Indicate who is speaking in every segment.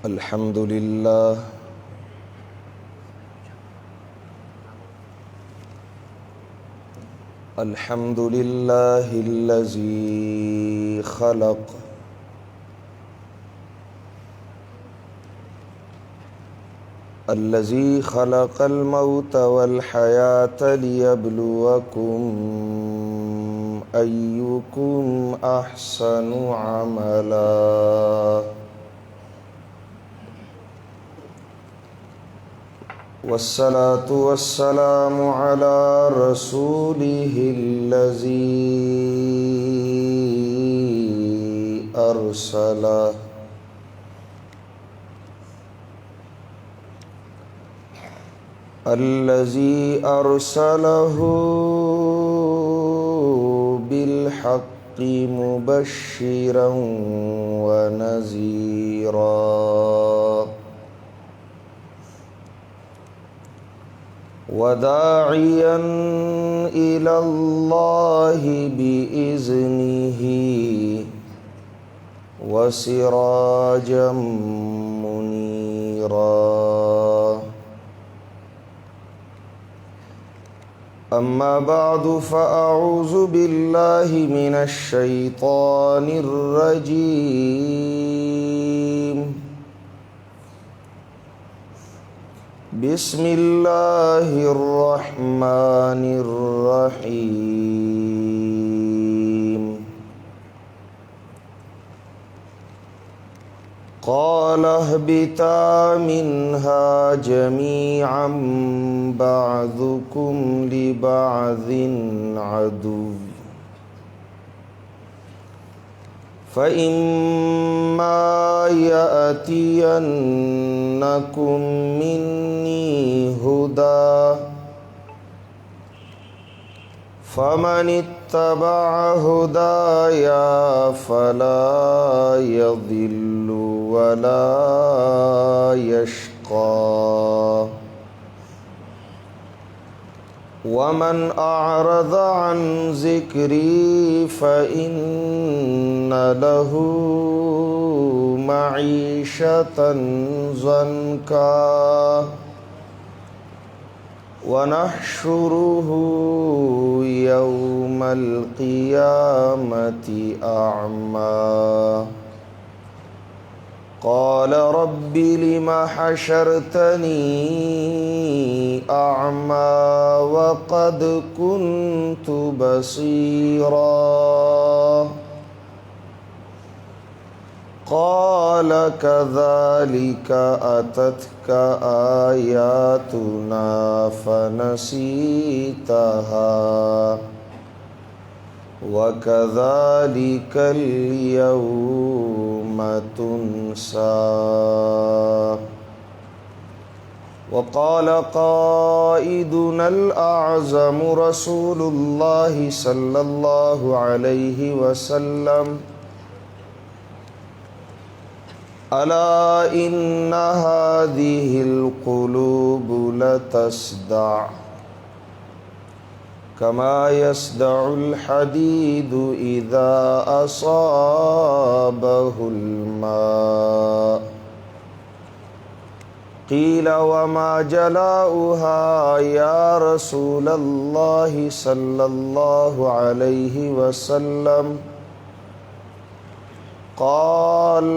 Speaker 1: अल्हम्दुलिल्लाह अल्हम्दुलिल्लाहिल्लज़ी खलक़ल मौत वल हयात लियब्लुवकुम अय्युकुम अहसनु अमला। वस्सलातु वस्सलामु अला रसूलिहिल्लज़ी अरसला। अल्लज़ी अरसलहु बिलहक्कि मुबश्शिरन व नज़ीरा वदाइयन इलल्लाहि बिइज़्निहि वसिराजम मुनीरा। अम्मा बादु फ़अऊज़ु बिल्लाहि मिनश शैतानिर रजीम। बिस्मिल्लाहिर रहमानिर रहीम। क़ाल अहबिता मिन्हा जमीअन बअदुकुम लिबअदिन अदुव्व फ़इम्मा यअतियन्नकुम मिन्नी हुदा फ़मनित्तबअ हुदाया फ़ला यज़िल्लु वला यश्क़ा वमन अअरज़ अन ज़िक्री फ़इन्न लहू मईशतन ज़न्का वनहशुरुहु यौमल क़ियामति अअमा। क़ाल रब्बि लिम हशरतनी अअमा वक़द कुन्तु बसीरा। क़ाल कज़ालिक अततक आयातुना फ़नसीतहा वकज़ालिकल यौम तुनसा। वक़ाल क़ाइदुनल अअज़म रसूलुल्लाहि सल्लल्लाहु अलैहि वसल्लम अला इन्ना हाज़िहिल क़ुलूब लतस्दअ कमा यस्दअुल हदीदु इज़ा असाबहुल मा। क़ील वमा जलाउहा या रसूलल्लाहि सल्लल्लाहु अलैहि वसल्लम। क़ाल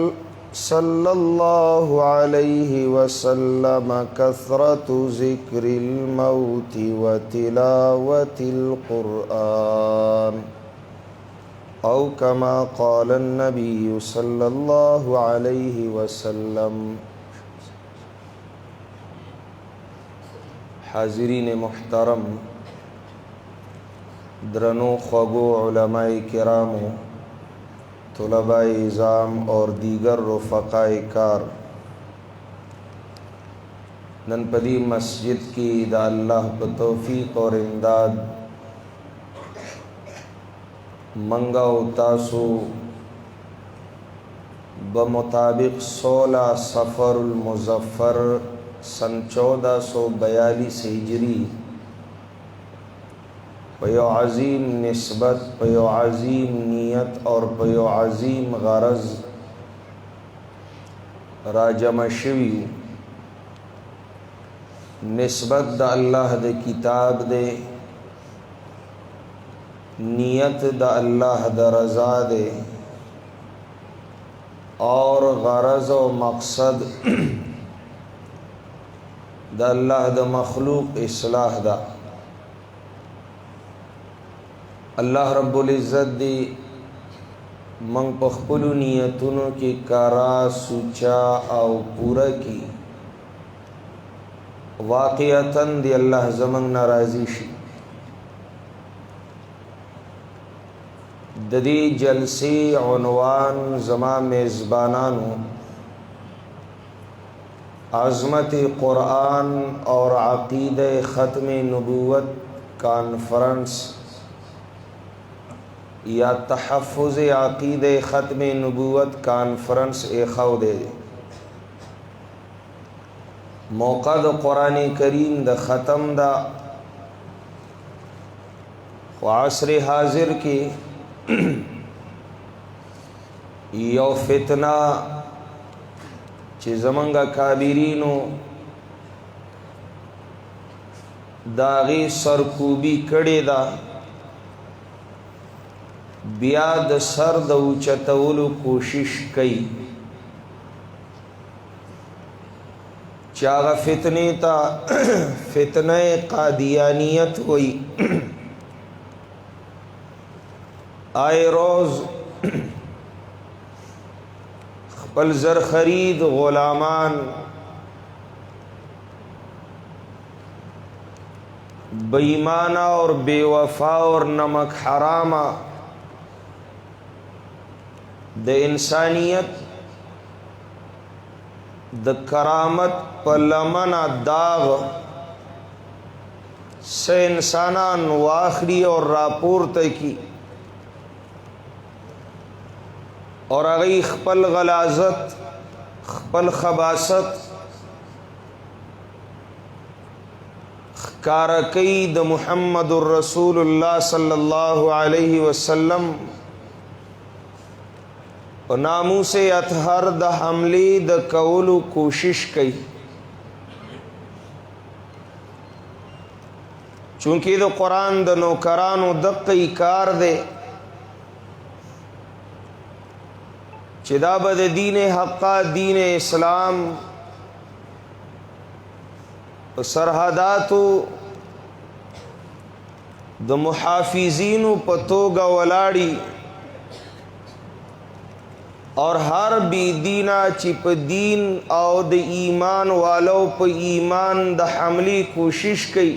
Speaker 1: सल्लल्लाहु अलैहि वसल्लम कसरतु ज़िक्रिल मौति व तिलावतिल क़ुरआन औ कमा क़ालन नबिय्यु सल्लल्लाहु अलैहि वसल्लम। हाज़िरीन मुहतरम, द्रनो ख़्वागो उलमाए किरामो, तुलबाए इज़ाम और दीगर रफ़क़ाए कार, ननपदी मस्जिद की दा अल्लाह प तौफ़ीक़ और इमदाद मंगा तासो बमुताबिक 16 सफ़रुल मुज़फ़्फ़र सन 1442 हिजरी पयो अज़ीम निस्बत, पयो अज़ीम नीयत और पयो अज़ीम गरज़ राजम शवी निस्बत द अल्लाह द किताब दे, नियत द अल्लाह द रज़ा दे और गरज़ व मकसद द अल्लाह द मखलूक इस्लाह दा। अल्लाह रब्बुल इज़्ज़त दी मंग पखपुलु नियतुनो की कारा सुचा और पूरा की वाक़ियतन दी अल्लाह ज़मंग नाराज़ी शी। ददी जलसे उन्वान ज़मा मेज़बानानु आज़मत क़ुरआन और अक़ीदे ख़त्म नबूवत कॉन्फ्रेंस या तहफ़्फ़ुज़ अक़ीदे ख़त्म नबूवत कॉन्फ्रेंस एख़ाव दे मौका द क़ुरान करीम द ख़त्म दा आसर हाजिर की यो फितना चे ज़मंगा काबिरीनो दागी सरकूबी कड़े दा बियाद सर द उचतवलु कोशिश कई चागा फितने ता फितने कादियानियत हुई। आए रोज़ खपल ज़र खरीद ग़ुलामान बेईमाना और बेवफा और नमक हरामा द इंसानियत द करामत पलमना दाग से इंसानान वाखरी और रापुर तकी और अगई खपल गलाजत खपल खबासत कारकई द मुहम्मदुर रसूलुल्लाह सल्लल्लाहु अलैहि वसल्लम और नामू से अतहर द हमले द कौलु कोशिश कई। चूँकि द कुरान द नौकरान दक्कई कार दे चिदाबद दीन हक़ा दीन इस्लाम सरहदातु द मुहाफिजीनु पतोगा वलाड़ी और हर भी दीना चिप दीन और द ईमान वालों पर ईमान द हमली कोशिश कई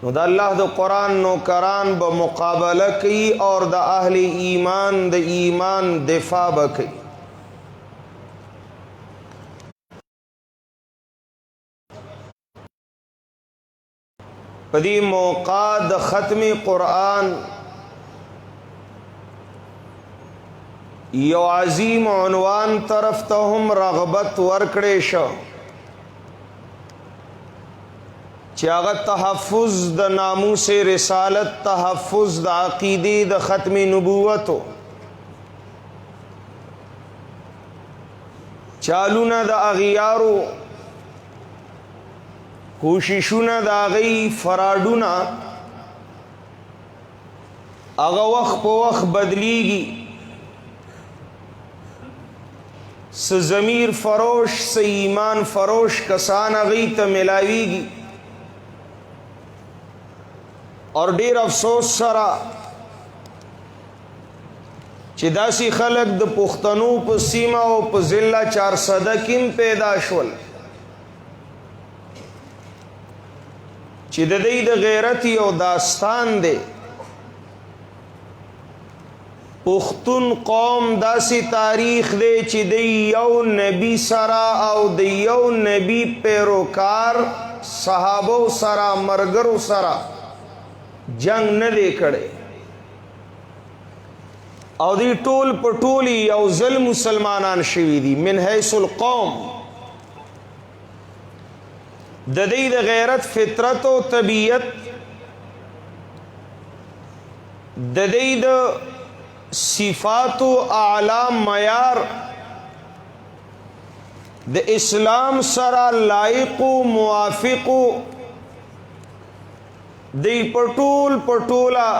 Speaker 1: द अल्लाह द कुरान नो करान ब मुकाबला कई और द अहले ईमान द ईमान दिफा बकई। पदी मौका द ख़त्म कुरान यो अजीम उन्वान तरफ तो हम रग़बत वर्कड़े शो चागा तहफ़्फ़ुज़ द नामू से रिसालत तहफ़्फ़ुज़ द अक़ीदे द ख़त्म नबूवत हो चालूना द अगियारो कोशिशुना द अगई फराडुना अगा वक़्त प वक़्त बदलीगी स ज़मीर फरोश से ईमान फरोश कसान अगई त मिलावीगी और डेर अफसोस सरा चिदासी खलक द पुख्तनू प सीमा व प ज़िल्ला 400 किम पैदा शुल चिदई द गैरती और दास्तान दे पुख्तुन कौम दासी तारीख दे चिदई यौ नबी सरा और द यौ नबी पैरोकार सहाबो सरा मरगरो सरा जंग न दे कड़े और दी टोल पटोली औजल मुसलमानान शवीदी मिन हैसुल कौम ददी द गैरत फितरत व तबीयत ददी द सिफात व आला मयार د اسلام سره لایق او موافق دی پټولا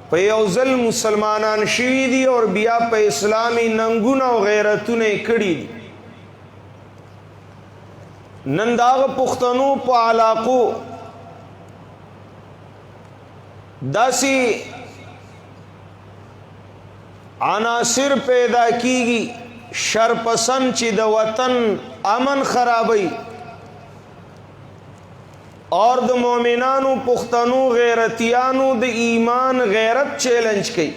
Speaker 1: په یو ځل مسلمانان شوي دي او بیا په اسلامي ننګونه او غیرتونه کړي دي. نن داغه پښتنو په علاقو داسې عناصر پیدا کیږي شرپسند چې د وطن امن خرابوي اور د مومنانو پښتنو غیرتیانو د ایمان غیرت چیلنج کوي.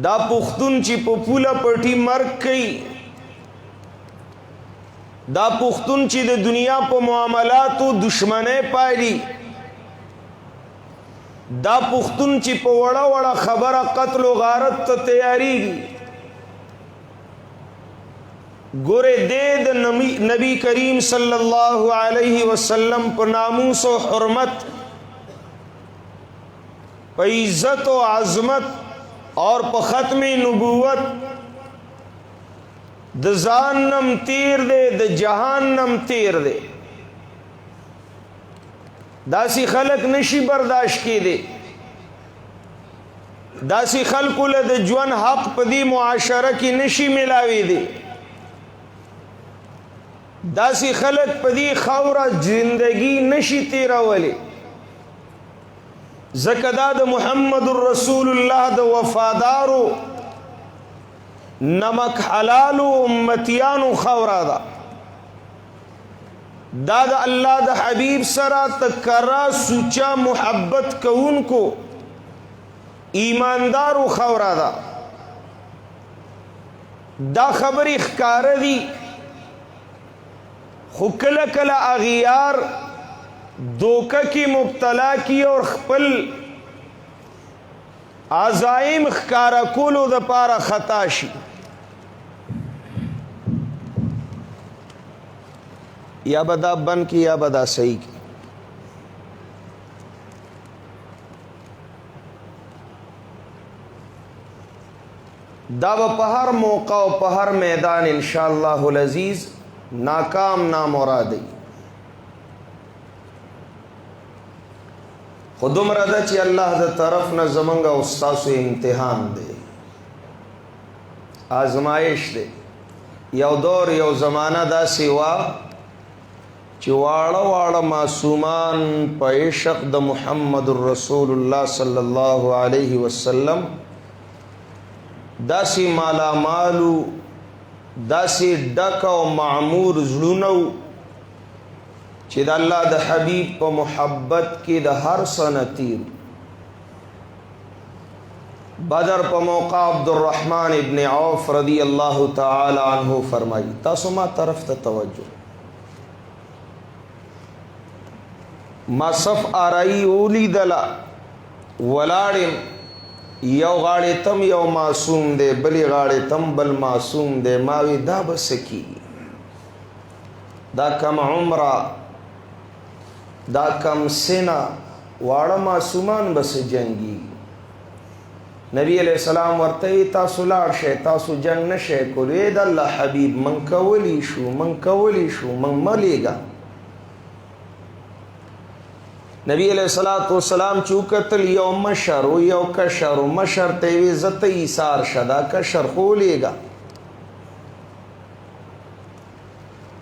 Speaker 1: دا پښتون چې په پوله پټي مرګ کوي، دا پښتون چې د دنیا په معاملاتو دشمنه پالي، دا پښتون چې په وړه وړه خبره قتل و غارت ته تیاریږي. ګوره دې د نبی کریم صلی الله علیه وسلم په ناموس او حرمت، په عزت و عظمت اور په ختم نبوت د ځان نم تیر دے د جهان نم تیر دے. داسی خلق نشي برداشت کی دے، داسی خلق له د ژوند حق په دې معاشره کې نشي ملاوي دي، داسی خلق په دې خوره زندگی نشي تیرولی. ځکه دا د محمد رسول الله د وفادارو نمک حلالو امتیانو خوره ده. دا د الله د حبیب سره تکرا سوچا محبت کوونکو ایماندارو خوره ده. دا خبرې ښکاره دي، خو کله کله اغیار دوکه کی مبتلا کی اور خپل عزائم ښکارا کولو د پاره خطا شي. یا بدا بن کی یا بدا صحیح کی. دا په هر موقع او په هر میدان ان شاء الله العزیز ناکام نامرادی. خودم رضا چې الله د طرف نه زمنګ او استاسو امتحان دی، آزمائش دی. یو دور یو زمانہ دا سیوا چې واړه معصومان په عشق د محمد رسول الله صلی الله علیه وسلم داسې مالا مالو، داسې ډک او معمور زړونو چې د الله د حبیب په محبت کې د هر سنتیر. بدر په موقع عبدالرحمن ابن عوف رضی الله تعالی عنہ فرمایي تاسو ما طرف ته توجه. ما صف آرائی اولی دلا ولاړم، یو غاړې تم یو معصوم دی، بلی غاړې تم بل معصوم دی. ماوی دا بس کی دا کم عمره دا کم سنه واړه معصومان بس جنگی. نبی علیہ السلام ورته تاسو لاړ شئ، تاسو جنگ نشئ کولی. د الله حبیب من کولی شو من ملیگا. نبی علیہ السلام چوکتل یو مشر و یو کشر و مشر تیوی زت ایثار شدا کشر خولیگا.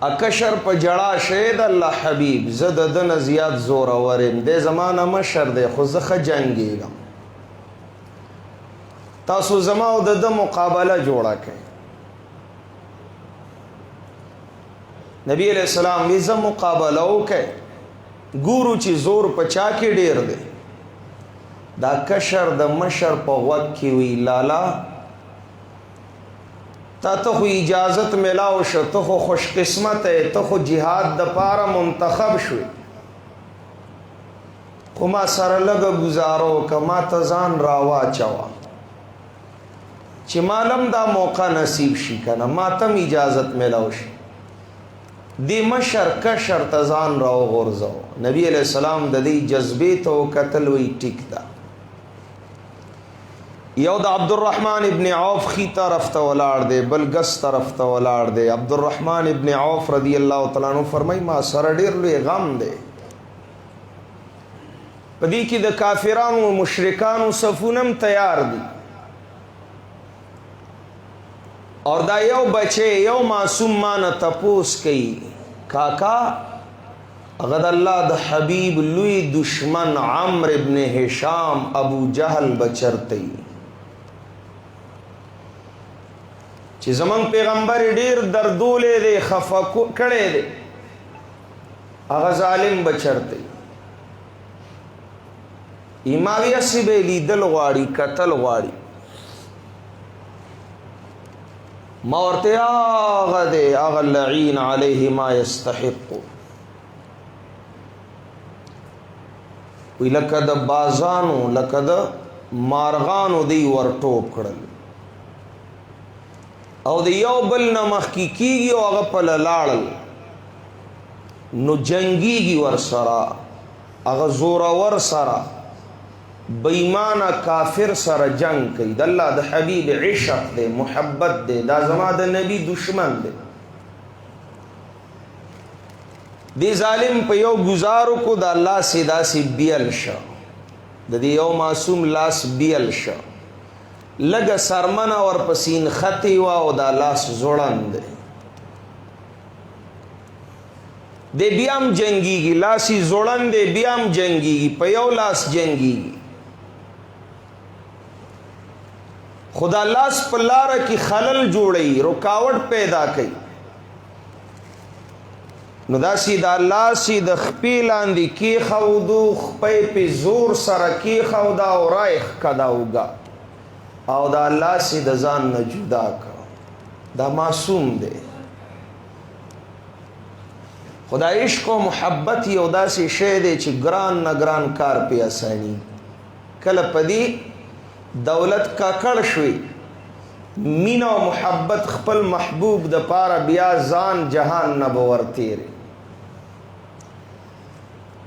Speaker 1: اکشر پا جڑا شید اللہ حبیب زد دن زیاد زور ورم دے زمانہ مشر دے خو زخ جنگی گا. تاسو زما او د مقابله جوړه کړي. نبی علیہ السلام وی زم مقابله وکړي، ګورو چې زور پچا کې ډیر دی. دا کشر د مشر په وخت کې وی لالا تا ته خو اجازت ملاو شو، ته خو خوش قسمت ہے، ته خو جهاد د پاره منتخب شوی، خو ما سره لږ گزارو کما ته ځان راوا چوا چې مالم دا موقع نصیب شي کنه، ما تم اجازت ملاو شي. دی مشر کشر تزان راو غرزو. نبی علیہ السلام د دې جذبې ته قتل وی ټیک دا. یو د عبدالرحمن ابن عوف خی طرف ته ولاړ دی، بل ګس طرف ته ولاړ دی. عبدالرحمن ابن عوف رضی الله تعالی عنہ فرمای ما سره ډیر لوی غم دی، پدې کې د کافرانو او مشرکانو صفونم تیار دي، اور دا یو بچه یو معصوم مان تپوس کوي کاکا هغه د الله د حبیب لوی دشمن عمرو ابن هشام ابو جهل بچرته چې زمون پیغمبر ډیر دردولې دی، خفه کړي دی، هغه ظالم بچرته ایماویه سی به لیدل غواړي، قتل غواړي. ما ورته هغه دی هغه لعین علیه ما یستحق، وی لکه د بازانو لکه د مارغانو دی ورټوپ کړل، او د یو بل نه مخکې کېږي او هغه پله لاړل نو جنګېږي ورسره، هغه زورور سره بېمانه کافر سره جنگ کوي. د الله د حبیب عشق دی، محبت دی، دا زما د نبی دشمن دی. دی ظالم په یو گزارو کو د الله سي داسې بیل شه، د دې یو معصوم لاس بیل شه، لږه سرمنه ورپسې نښتې وه او دا لاس ځوړند دی، دی بیا هم جنګېږي، لاس یې ځوړند دی بیا هم جنګېږي، په یو لاس جنګېږي. خو دا لاس په لاره کې خلل جوړوي، رکاوټ پیدا کوي، نو داسې دا لاس یې د خپې لاندې کېښودو، خپې پې زور سره کېښوده او راښکده اوږه، او دا لاس یې د ځان نه جدا کړ. دا معصوم دی. خو دا عشق او محبت یو داسې شی دی چې ګران نه ګران کار پې اساني. کله په دې دولت ککړ شوي، مینه او محبت خپل محبوب د پاره بیا ځان جهان نه به ورتېرې.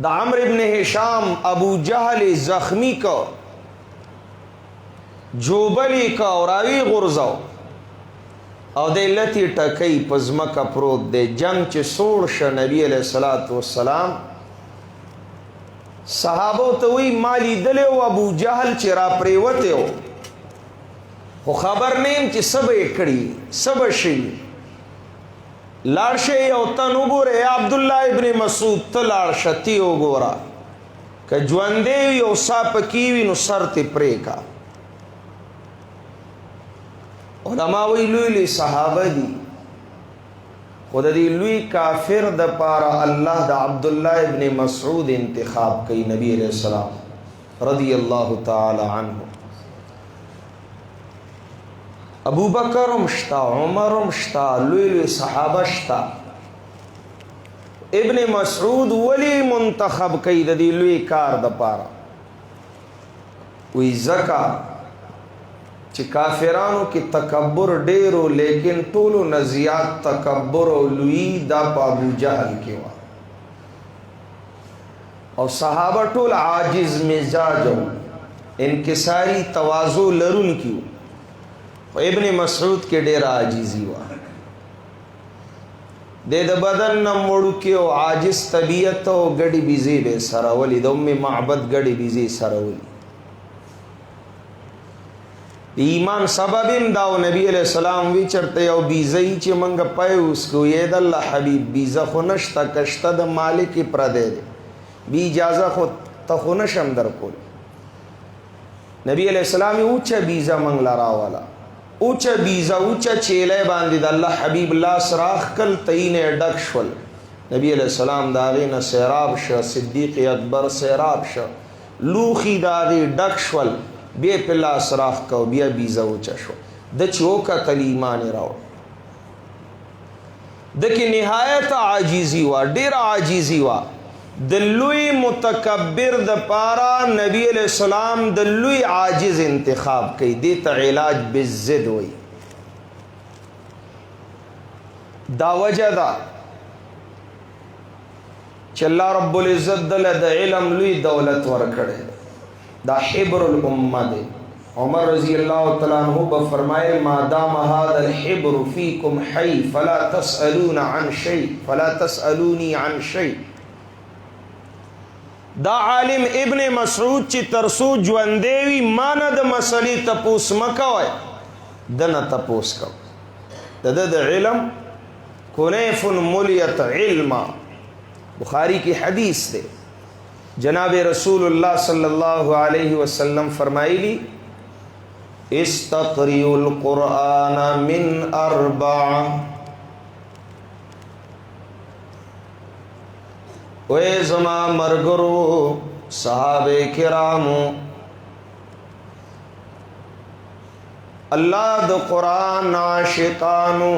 Speaker 1: د عمرو ابن هشام ابو جهل زخمی کو، جوبلی کا او راوی غرزو، او د لتی ټکۍ په ځمکه پروت دی. جنگ چې سوړ شه نبی علیه الصلاۃ والسلام صحابو ته وی ما لیدلی و ابو جهل چې را پریوتی و، خو خبر نیم چې څه به یې کړي څه به شي. لاړ شئ او تن وګوره، یا عبدالله ابن مسعود ته لاړ شه تی وګوره، که ژوندی وي او سا پکې وي نو سر تې پرېږه. علما وی لوی لوی صحابه دي، خو د دې لوی کافر د پاره الله د عبدالله ابن مسعود انتخاب کوي نبی علیہ السلام رضی الله تعالی عنه. ابو بکر هم شتا، عمر هم شتا، لوی لوی صحابه شتا. ابن مسعود ولی منتخب کوي د دې لوی کار د پاره؟ وی زکا چې کافرانو کې تکبر ډیرو، لیکن ټولو نه زیات تکبر او لوی دا په ابو جهل کې و، او صحابه ټول عاجز مزاج او انکساری تواضع لرونکي و، خو ابن مسعود کې ډیر عاجزي و. د بدن نه وړوکی او عاجز طبیعت او ګډې بیزې به سره ولي، د ام معبد ګډې بیزې سره ولي. ایمان سبب هم دا و، نبی علیہ السلام وی چرته یو بیزی چې منګه پای اوس کو یې د الله حبیب بیزه خو نشته، کشته د مالک پردې دی، بی اجازه خو ته خو نشم درکول. نبی علیہ السلام اوچه بیزه منګ لراواله، اوچه بیزه اوچه چیلې باندې د الله حبیب لاس راخ کل تینه ډک شول. نبی علیہ السلام دا غي نه سیراب شه، صدیق اکبر سیراب شه، لوخي دا غي ډک شول، بیا په لاس راخ کو، بیا بیزه اوچه شو. د چوکا تل ایمان راو، د کې نهایت عاجزی وا، ډیر عاجزی وا. د لوی متکبر د پارا نبی علیہ السلام د لوی عاجز انتخاب کوي، دې ته علاج بالزد وای. دا وجه ده چې الله رب العزت دل د علم لوی دولت ورکړي، دا حبر الامه دی، उमर रजी अल्लाह तआला अन्हु फरमाए मादाम हादल हिब्र फीकुम हई फला तसअलून अन शै फला तसअलूनी अन शै। दा आलिम इब्न मसऊद ची तरसू ज्वंदेवी मानद मसली तपूस मकवय दना तपूस कव दद इल्म कुनैफुन मुलियत इल्मा। बुखारी की हदीस दे जनाब रसूलुल्लाह सल्लल्लाहु अलैहि वसल्लम फरमाइली इस्तक़रिउल कुरआन मिन अर्बा। वे जमा मरगरो सहाबे किरामो अल्लाह द कुरान आशिकानो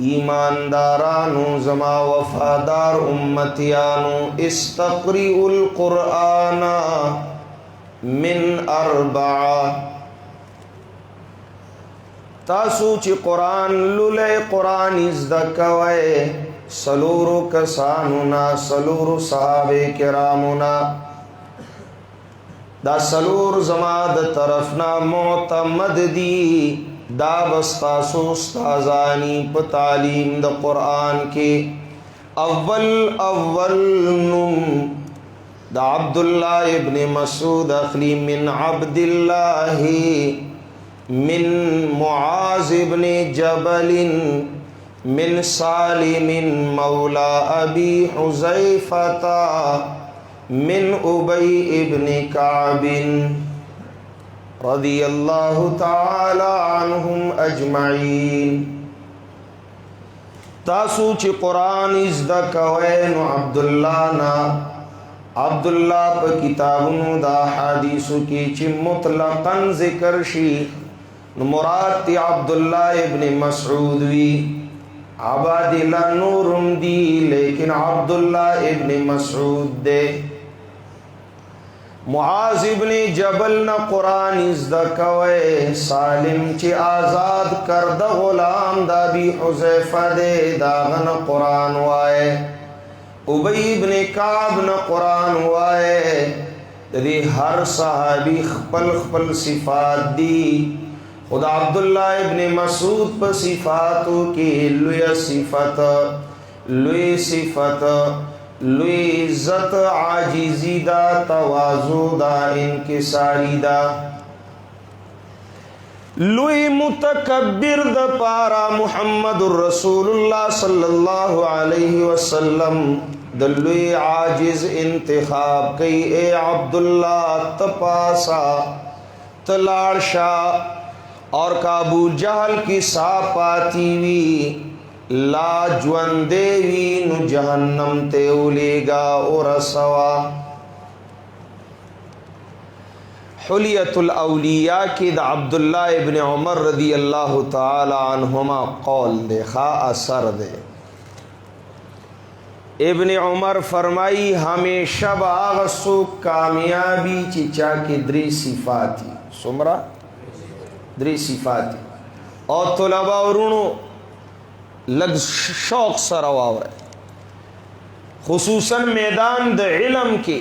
Speaker 1: ईमानदारानो जमा वफादार उम्मतियानो इस्तक़रिउल कुरआन मिन अर्बा। तासू ची कुरान लुले कुरान इज़्दकवे सलूरु कसानुना सलूरु सहाबे किरामुना दा सलूर जमाद तरफना मोतमद दी दा बस्तासो उस्ताज़ानी प तालीम द कुरान के अव्वल नुम दा अब्दुल्ला इब्न मसूद अखली मिन अब्दिल्लाही मिन मुआज़ इब्न जबलिन मिन सालिमिन मौला अबी हुज़ैफ़ता मिन उबई इब्न काबिन रदियल्लाहु ताला अन्हुम अजमईन। तासू ची कुरान इज़्दकवैन अब्दुल्ला ना अब्दुल्ला प किताबुनु दा हदीसु की ची मुतलक़न ज़िक्र शी मुराद ती अब्दुल्ला इब्न मसऊद वी आबादिला नूरुम दी लेकिन अब्दुल्ला इब्न मसऊद दे। मुआज़ इब्न जबल न कुरान इज़्दकवे सालिम ची आज़ाद करद गुलाम दा भी हुज़ैफ़ा दे दागन कुरान वाए। उबई इब्न काब न कुरान वाए। यदि हर सहाबी खपल खपल सिफात दी खुदा अब्दुल्ला इब्न मसूद पर सिफातों की लुय सिफत लुई सिफत लुई इज़्ज़त आजिज़ी दा तवाज़ु दा इनकिसारी दा लुई मुतकब्बिर द पारा मुहम्मदुर रसूलुल्लाह सल्लल्लाहु अलैहि वसल्लम द लुई आजिज़ इंतखाब कई ए अब्दुल्ला तपासा तलाशा और काबू जहल की सापाती वी ला ज्वंदेवी नु जहन्नम ते उलेगा और सवा। हुलियतुल औलिया की द अब्दुल्ला इब्न उमर रदी अल्लाह ताला अन्हुमा कौल देखा असर दे। इब्न उमर फरमाई हमेशा बागसु कामयाबी चिचा की द्री सिफाती सुमरा द्री सिफाती और तुलबा वरुणो लग शौक सरवावर खुसूसन मैदान द इल्म के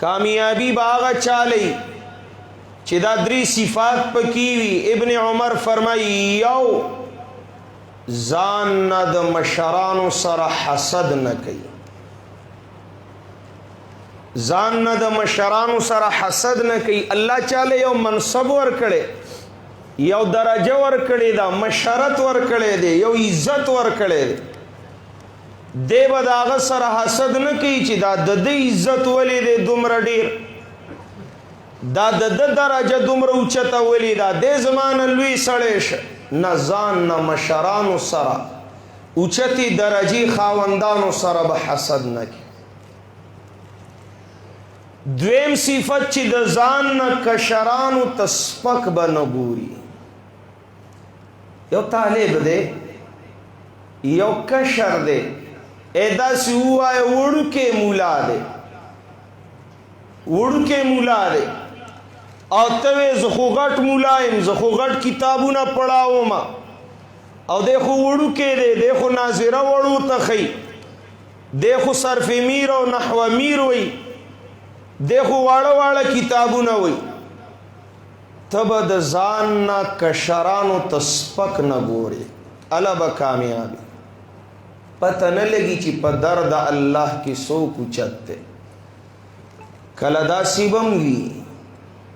Speaker 1: कामयाबी बागा चाली चिदा द्री सिफात पकीवी। इब्न उमर फरमाई यौ जान न द मशरानो सर हसद न कई जान न द मशरानो सर हसद न कई। अल्लाह चाले यो मनसब वर कड़े यो दरजा वर कड़े दा मशरत वर कड़े दे यो इज्जत वर कड़े दे दे बदाग सर हसद न कई ची दा द इज्जत वली दे दुमर डीर दा द दरजा दुमर उच्चता वली दा दे जमान लुई सड़ेश न जान न मशरानो सरा उच्चती दरजी खावंदानो सर हसद न की। द्वेम सिफत ची द जान न कशरानु तस्पक बनगूरी यो तालिब दे यो कशर दे एदा सी हुआ है उड़ के मुला दे दे और तवे जखोगट मुलायम जखोगट किताबू ना पढ़ाओ मा और देखो उड़ के दे देखो नाजिरा वड़ू तखई देखो सरफ मीर और नहवा मीर वही देखो वाड़ा वाड़ा किताबू ना वही تب د ځان نه کشرانو ته سپک نه ګورې، اله به کامیابي. پته نه لګي چې په در د الله کې څوک اوچت دی. کله داسې به هم وي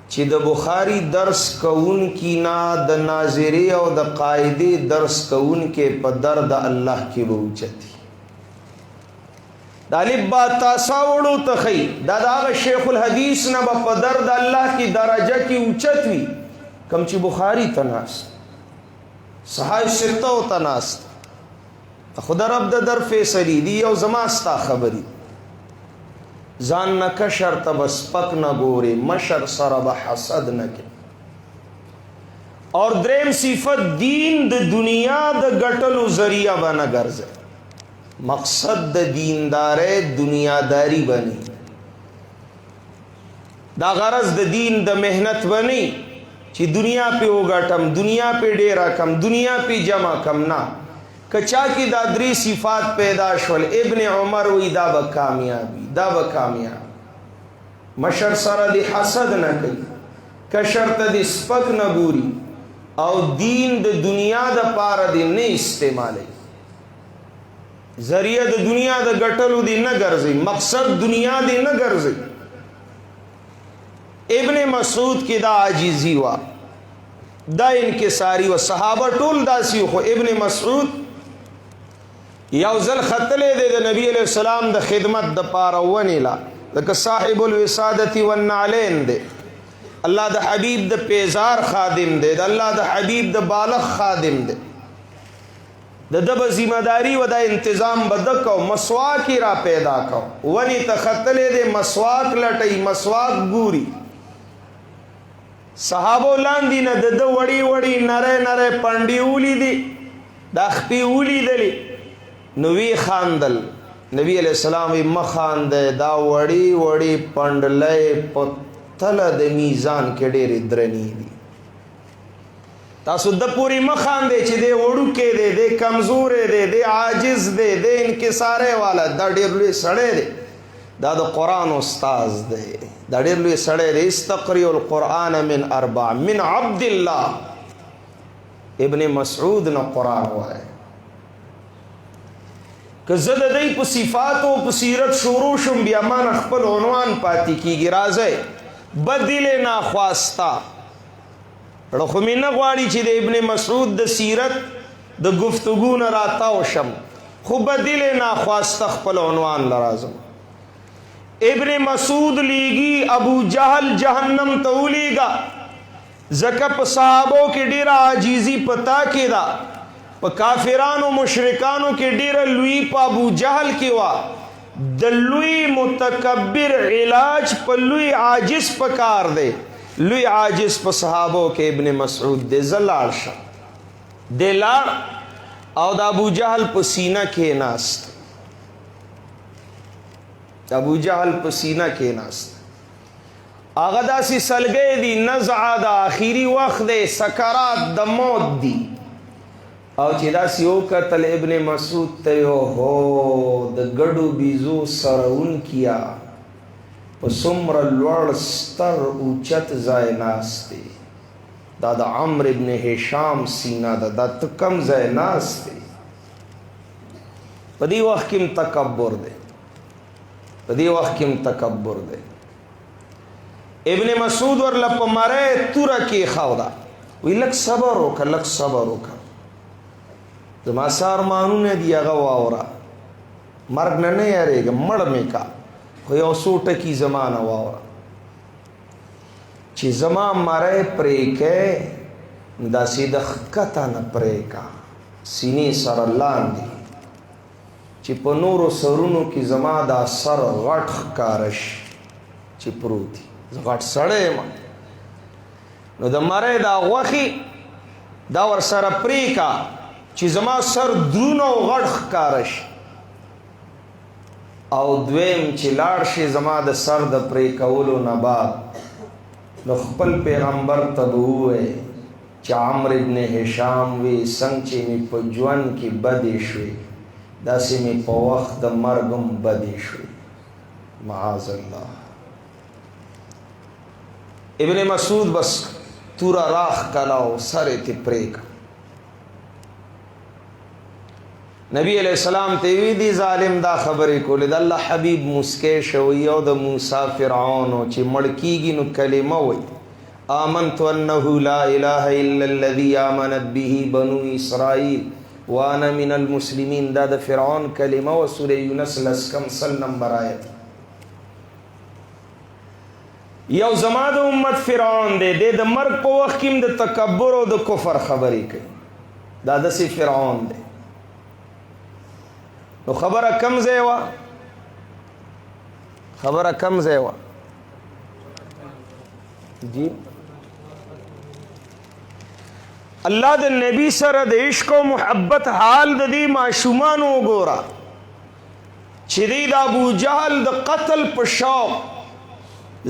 Speaker 1: چې د بخاري درس کوونکي نه د ناظرې او د قاعدې درس کوونکي په در د الله کې به اوچتي. د الف با تا سا وړو ته ښي، دا د هغه شیخ الحدیث نه به په در د الله کې درجه کې اوچت وي کوم چې بخاري ته ناست، صحاح سته ته ناست. خدا رب د در فیصلی دی او زما ستا خبري. ځان نه کشر ته به سپک نه ګورې، مشر سره به حسد نه کې. اور دریم صفت دین د دنیا د ګټلو ذریعہ به نه ګرځي. مقصد د دیندارۍ دنیاداری بنی، دا غرض د دین د مهنت بنی چې دنیا پہ وګټم، دنیا پہ ډیرا کم، دنیا پہ جمع کم. نه، کچا کی دا درې صفات پیدا شول، ابن عمر وی دا به کامیابی، دا به کامیاب. مشر سره دی حسد نه کوي، کشر ته دی سپک نه ګوري، او دین د دنیا د پاره دی نه استعمالي. ذریعہ د دنیا د ګټلو دی نه ګرځي، مقصد دنیا دی نه ګرځي. ابن مسعود کی دا عاجزی وا، دا انکساری و. صحابه ټول داسی خو ابن مسعود یو ځل خطلې د نبی علیہ السلام د خدمت د پاره ونیلا، لکه صاحب الوسادة والنعلین دی، الله د حبیب د پیزار خادم دی، د الله د حبیب د بالغ خادم دی. د دب ذمہ داری و دا انتظام بدکو، مسواک را پیدا کو، ونی تخطلې د مسواک لټي، مسواک ګوري. صحابو لاندې نه د وړي وړي نره نره پنډي اولی دي، دا خپې اولی دلی. نو وی خاندل، نبی علیہ السلام وی مخانده، دا وړي وړي پنډلې په تله د میزان کې ډېرې درنې دي. تاسو د پوری مخانده چې دی وړو کې دی، دی کمزورې دی، دی عاجز دی، دی انکسارې والا، دا ډېر لوی سړی دی، دا د قرآن استاذ دی، دا ډېر لوی سړی دی. استقرئ القرآن من اربع، من عبد الله ابن مسعود نه قرآن وایي. که زه د دی په صفاتو په سیرت شروع شم، بیا مان خپل عنوان پاتې کیږي. راځئ بدل ناخواستا ړه خو مې نه غواړي چې د ابن مسعود د سیرت د گفتگو نه راتاو شم، خو بدل ناخواسته خپل عنوان لرازم. ابن مسعود لیگی ابو جہل جہنم تولیگا، زکا پا صحابوں کے ڈیرا عجیزی پتا کے دا، پا کافرانو مشرکانو کے ڈیرا لوی پا ابو جہل کی وا. دلوی متکبر علاج پا لوی عاجز پکار دے، لوی عاجز پا صحابوں کے ابن مسعود دے. زلال شا دے لار او دا ابو جہل پا سینہ کے ناست، ابو جہل پا سینہ کے ناست. آغا دا سی سلگے دی، نزعہ دا آخری وقت دے، سکرات دا موت دی. او چې دا سی او قتل ابن مسعود تیو ہو دا گڑو بیزو سرون کیا پا سمر لوڑ ستر اوچت زائے ناستے. دا دا عمر ابن حشام سینہ دا دا تکم زائے ناستے. پا دی وقت کم تکبر دے، پدی وقت کم تکبر دے. ابن مسعود ورلہ پا مرے تورا کی خوادا وی لک صبر ہوکا، لک صبر ہوکا، زما سار مانون دی اغا واورا، مرگ ننے یارے گا مڑ میں کا، خو یو سوٹا کی زمانہ واورا چی زمان مرے پریکے دا سیدخ کتا نا پریکا، سینی سر اللہ دی چی پا نور و سرونو کی زما دا سر غٹ خکارش چی پروتی، غٹ سڑے ما نو دا مرے دا غوخی دا ور سر پریکا چی زما سر درونو غٹ خکارش. او دویم چی لارشی زما دا سر دا پریکولو نباد نو خپل پیغمبر تبوئے چی عمر ابن حشام وی سنگ چی می پا جوان کی بدی شوی، دا سی می پا وقت دا مرگم بدی شوی، معاذ اللہ. ابن مسعود بس تورا راخ کلاو سر تی پریک. نبی علیہ السلام تیوی دی ظالم دا خبری کولی دا اللہ حبیب مسکے شوی او دا موسیٰ فرعونو چی مڑکیگی نو کلمہ وی آمنت انہو لا الہ الا الذی آمنت به بنو اسرائیل وانا من المسلمین. دا دا فرعون کلمہ و سورہ یونس لسکم سل نمبر آیت. یو زما د امت فرعون دے دے د مرگ په وخت کې د تکبر او د کفر خبرې کوي. دا داسې فرعون دی. نو خبره کم ځای وه، خبره کم ځای وه جی. الله د نبی سره د عشق او محبت حال د دې ماشومانو وګوره چې دی د ابو جهل د قتل په شوق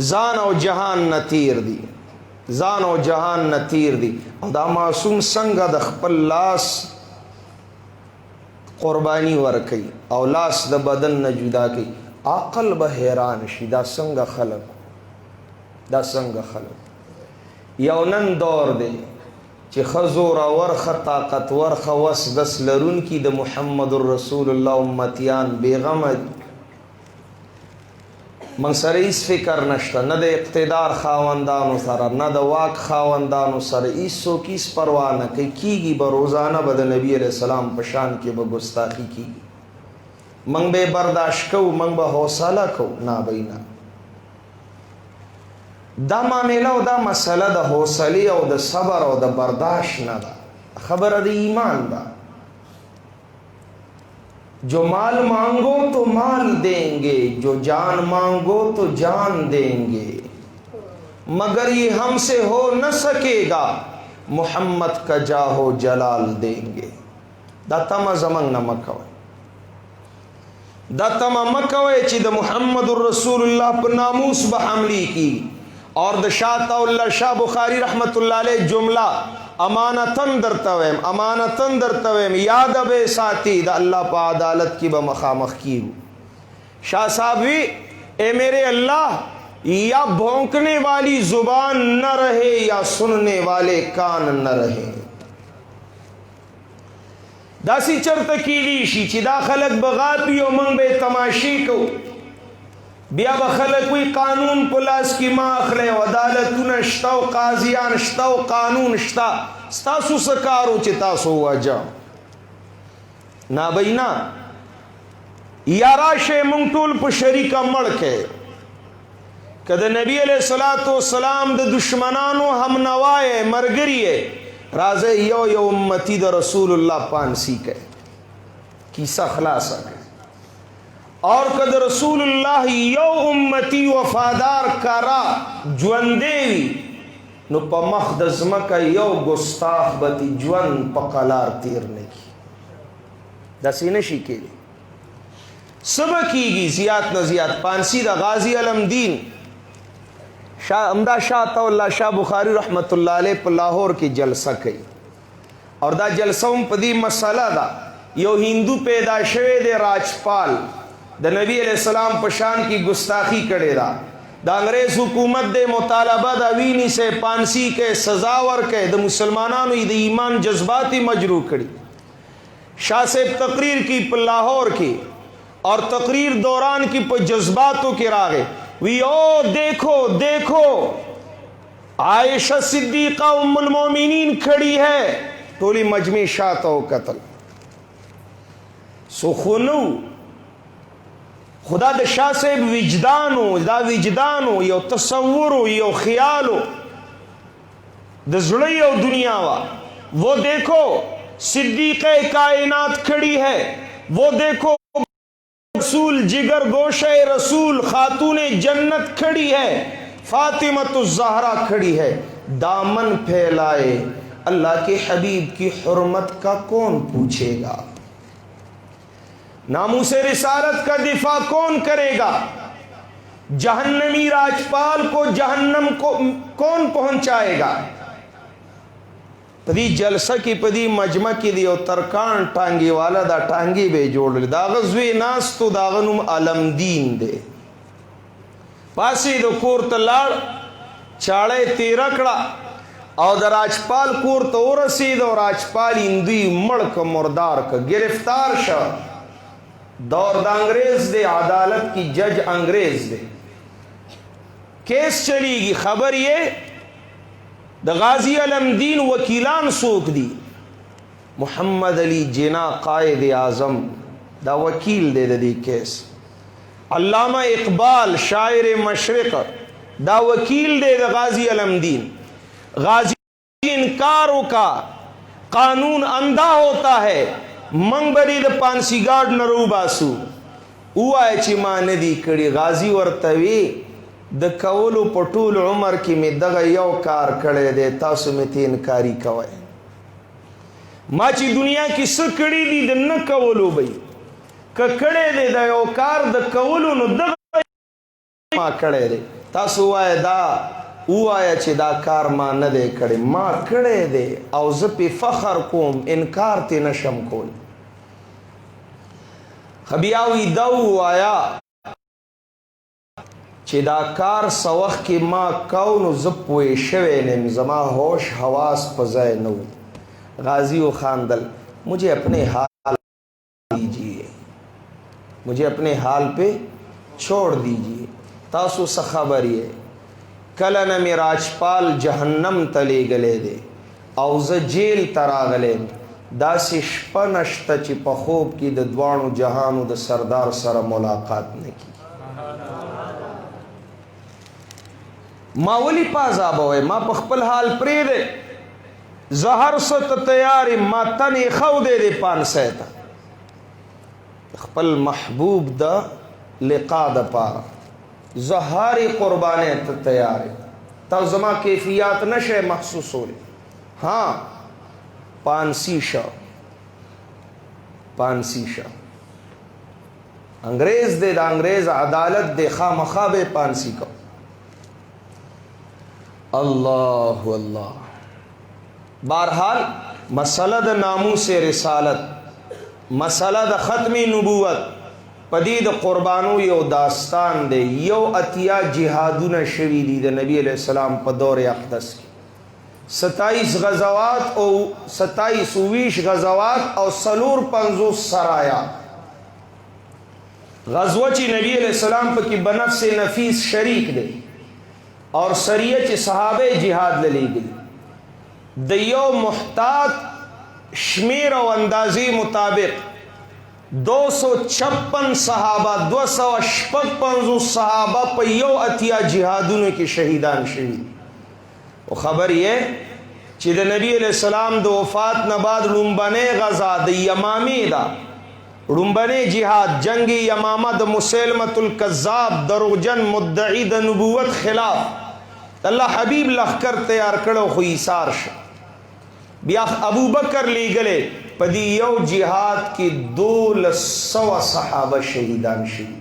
Speaker 1: ځان او جهان نه تیر دی، ځان او جهان نه تیر دی. او دا معصوم څنګه د خپل لاس قربانی ورکي او لاس د بدن نه جدا کوي. عقل به حیران شي دا څنګه خلق، دا څنګه خلق. یو نن دور دی چې خزور ورخه طاقت ورخه وس دس لرون کی د محمد رسول الله امتیان بیغم من سره هیڅ فکر نشته، نه د اقتدار خاوندانو سره نه د واک خاوندانو سره هیڅوک هیڅ پروا نه کوي. کیږي به روزانه به د نبی علیہ السلام په شان کې به ګستاخی کیږي. موږ به برداشت کوو، موږ به حوصله کوو. نه بینا دا معامله او دا مسله د حوصله او د صبر او د برداشت نه ده، خبره د ایمان ده. جو مال مانگو تو مال دیں گے، جو جان مانگو تو جان دیں گے، مگر یہ ہم سے ہو نہ سکے گا، محمد کا جاہو جلال دیں گے. دا تمه زمنګ نه مکوئ، دا تمه مکوئ چې د محمد رسول الله په ناموس به حملی کی. اور د شاه الله شاه بخاری رحمت الله علیه جمله امانتن درتویم، امانتن درتویم، یاد به ساتھی دا اللہ پا عدالت کی بمخامخ کی. شاہ صاحب وی اے میرے اللہ یا بھونکنے والی زبان نہ رہے یا سننے والے کان نہ رہے. داسی چرت کیلی شی چی دا خلق بغاپی و من بے تماشی کو بیا بخلق وی قانون پلاس کی ما اخلے و عدالتون اشتا و قاضیان اشتا و قانون اشتا ستاسو سکارو چی تاسو وجا نابینا یاراش منگتول پا شریکا مڑکے کہ دا نبی علیہ السلام دا دشمنانو ہم نوائے مرگریے رازے یو یو امتی دا رسول اللہ پانسی کے کیسا خلاصا کے. اور کد رسول اللہ یو امتی وفادار کرا جوندیوی نو پا مخدزمکا یو گستاخ بتی جوند پا قلار تیرنے کی. دا سینشی کے لی سبا کی گی زیاد نزیاد پانسی دا غازی علم دین امدہ شاہ اللہ شاہ بخاری رحمت اللہ علیہ پا لاہور کی جلسہ کئی. اور دا جلسہ پا دی مسئلہ دا یو ہندو پیدا شوے دے راجپال دا نبی علیہ السلام پشان کی گستاخی کرے دا دا انگریز حکومت دے مطالبہ دا وینی سے پانسی کے سزاور کے دا مسلمانانو دا ایمان جذباتی مجروح کری. شاہ صاحب تقریر کی پا لاہور کی اور تقریر دوران کی پا جذباتوں کی راگے وی او دیکھو دیکھو عائشہ صدیقہ ام المومنین کھڑی ہے تولی مجمع شاہ تو قتل سخنو خدا دا شاہ صاحب وجدانو دا وجدانو یو تصورو یو خیالو دا زڑی یو دنیا وا. وہ دیکھو صدیقہ کائنات کھڑی ہے، وہ دیکھو رسول جگر گوشہ رسول خاتون جنت کھڑی ہے، فاطمۃ الزہرا کھڑی ہے. دامن پھیلائے اللہ کے حبیب کی حرمت کا کون پوچھے گا، ناموس رسالت کا دفاع کون کرے گا، جہنمی راجپال کو جہنم کو کون پہنچائے گا. پدی جلسہ کی پدی مجمع کی دیو ترکان ٹانگی والا دا ٹانگی بے جوڑ لی دا غزوی ناس تو دا غنم علم دین دے پاسی دو کور تلال چاڑے تیرکڑا او د راجپال کور ته ورسید او راجپال هندوی مړ که مردار که گرفتار شو. دور د انګریز دی، عدالت کی جج انګریز دی، کیس چلیږي. خبر یې د غازی علمدین وکیلان څوک دي؟ محمد علی جنا قائد اعظم دا وکیل دی د دې کیس. علامہ اقبال شاعر مشرق دا وکیل دی د غازی علمدین. غازی انکاروں کا قانون اندھا ہوتا ہے، منگ بری د پانسی گارڈ نرو باسو وای چې ما ندی کړي. غازی ورتوي د کولو په ټول عمر کې می دغه یو کار کړی دی، تاسو می ته انکاری کوئ. ما چې دنیا کې څه کړي دي د نه کولو به که کړی دی د یو کار د کولو نو دغه ما کړی دی. تاسو وای دا وایه چې دا کار ما نه دی کړی، ما کړی دی او زه پې فخر کوم، انکار تی نشم کول. بیا وی دا ووایا چې دا کار څه وخت کې ما کو نو زه پوه شوی نیم، زما ہوش حواس په ځای نه و. غازی وخاندل، مجھے اپنے حال دیجیے، مجھے اپنے حال پہ چھوڑ دیجیے. تاسو څه خبر یې؟ کله نه مې راجپال جهنم ته لیږلی دی او زه جیل ته راغلی یم. داسې شپه نشته چې په خوب کې د دواړو جهانو د سردار سره ملاقات نه کړي. ما ولې په عذابوئ؟ ما په خپل حال پرېږدی، زه هر څه ته تیار یم. ما تن ایښودی دی پانسی ته خپل محبوب د لقا دپاره، زه هرې قربانۍ ته تیار یم. تاسو زما کیفیات نشئ محسوسولی. ها پانسی شو، پانسی شو. انګریز دی، د انګریز عدالت دی، خامخا به پانسی کو. اللہ اللہ. بہرحال مسئلہ د ناموس رسالت، مسئلہ د ختم نبوت پدی د قربانو یو داستان دی. یو اتیا جهادونه شوي دي د نبی علیہ السلام په دور اقدس کې. 27 غزوات او 27 غزوات او 450 سرایا. غزوه چې نبی علیہ السلام په کې بنفس نفیس شریک دی اور سریه چې صحابه جهاد للیږي. د یو محتاط شمیر او اندازې مطابق 256 صحابه، 255 صحابه په یو اتیا جهادونو کې شهیدان شوي. او خبر یې چې د نبی علیہ السلام د وفات نه بعد لومبنۍ غزا د یمامې ده، لومبنۍ جهاد جنگ یمامه د مسلمة الکذاب دروغجن مدعی د نبوت خلاف الله حبیب لخر تیار کړو خو ایثار شو. بیا ابو بکر لیږلی په دې یو جهاد کې 1200 صحابه شهیدان شوي.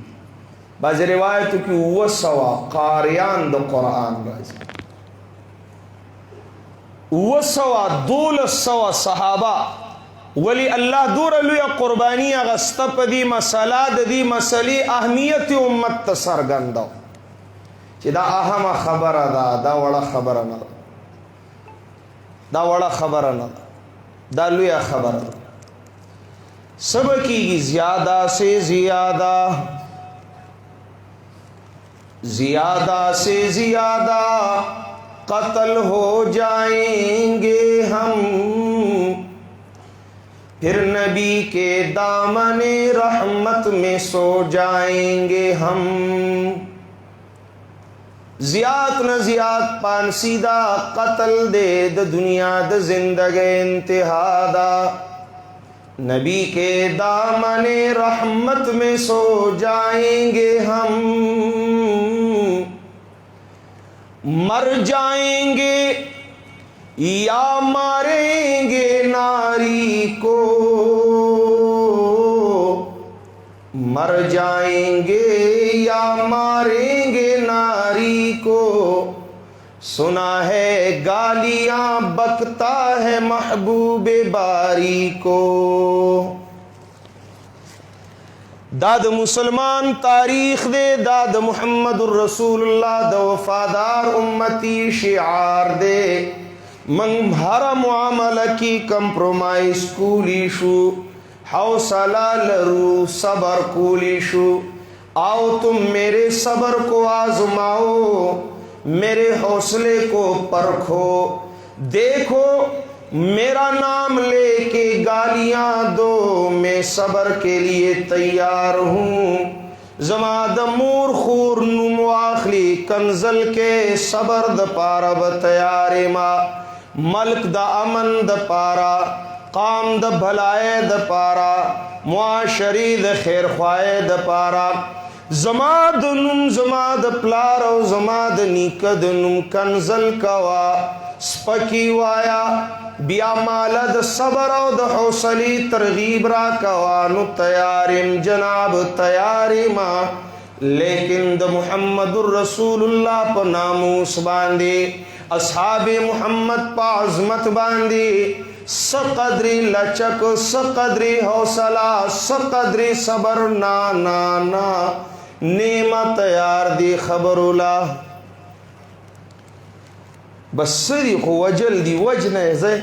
Speaker 1: بعض روایتو کې 200 قاریان د قرآن راځي. 1200 صحابه. ولی الله دور لوی قربانی اغسته په دې مسله د دې مسلې اهمیت امت ته څرګندو چې دا اهمه خبره ده، دا وړه خبره نه ده، دا وړه خبره نه ده، دا لویه خبره ده. سب کیږي زیادہ سے زیادہ، زیادہ سے زیادہ قتل ہو جائیں گے ہم، پھر نبی کے دامن رحمت میں سو جائیں گے ہم. زیات نہ زیات پانسیدہ قتل دے د دنیا د زندگی انتہا دا، نبی کے دامن رحمت میں سو جائیں گے ہم. مر جائیں گے یا ماریں گے ناری کو، مر جائیں گے یا ماریں گے ناری کو. سنا ہے گالیاں بکتا ہے محبوب باری کو. داد مسلمان تاریخ دے، داد محمد الرسول اللہ دا وفادار امتی شعار دے. من هر معامله کی کمپرومایز کولی شو، حوصلہ لرو، صبر کولی شو، آؤ تم میرے صبر کو آزماؤ، میرے حوصلے کو پرکھو، دیکھو میرا نام لے کے گالیاں دو، میں صبر کے لیے تیار ہوں۔ زما د مور خور نوم واخلی کنزل کے صبر د پارا بتیار ما، ملک د امن د پارا، قام د بھلائے د پارا، معاشری د خیر خوائے د پارا، زما د نوم زما د پلار او زما د نیکه د نوم کنزل کوا، سپکی وایا بیا مال د صبر او د حوصلی ترغیب را کوا، نو تیارم جناب تیارما، لیکن د محمد رسول اللہ پا ناموس باندے، اصحاب محمد پا عظمت باندے، سقدری لچک، سقدری حوصلہ، سقدری صبر، نا نا نا نیمہ تیار دی خبر اللہ بس سری خو وجل دی وجنه زی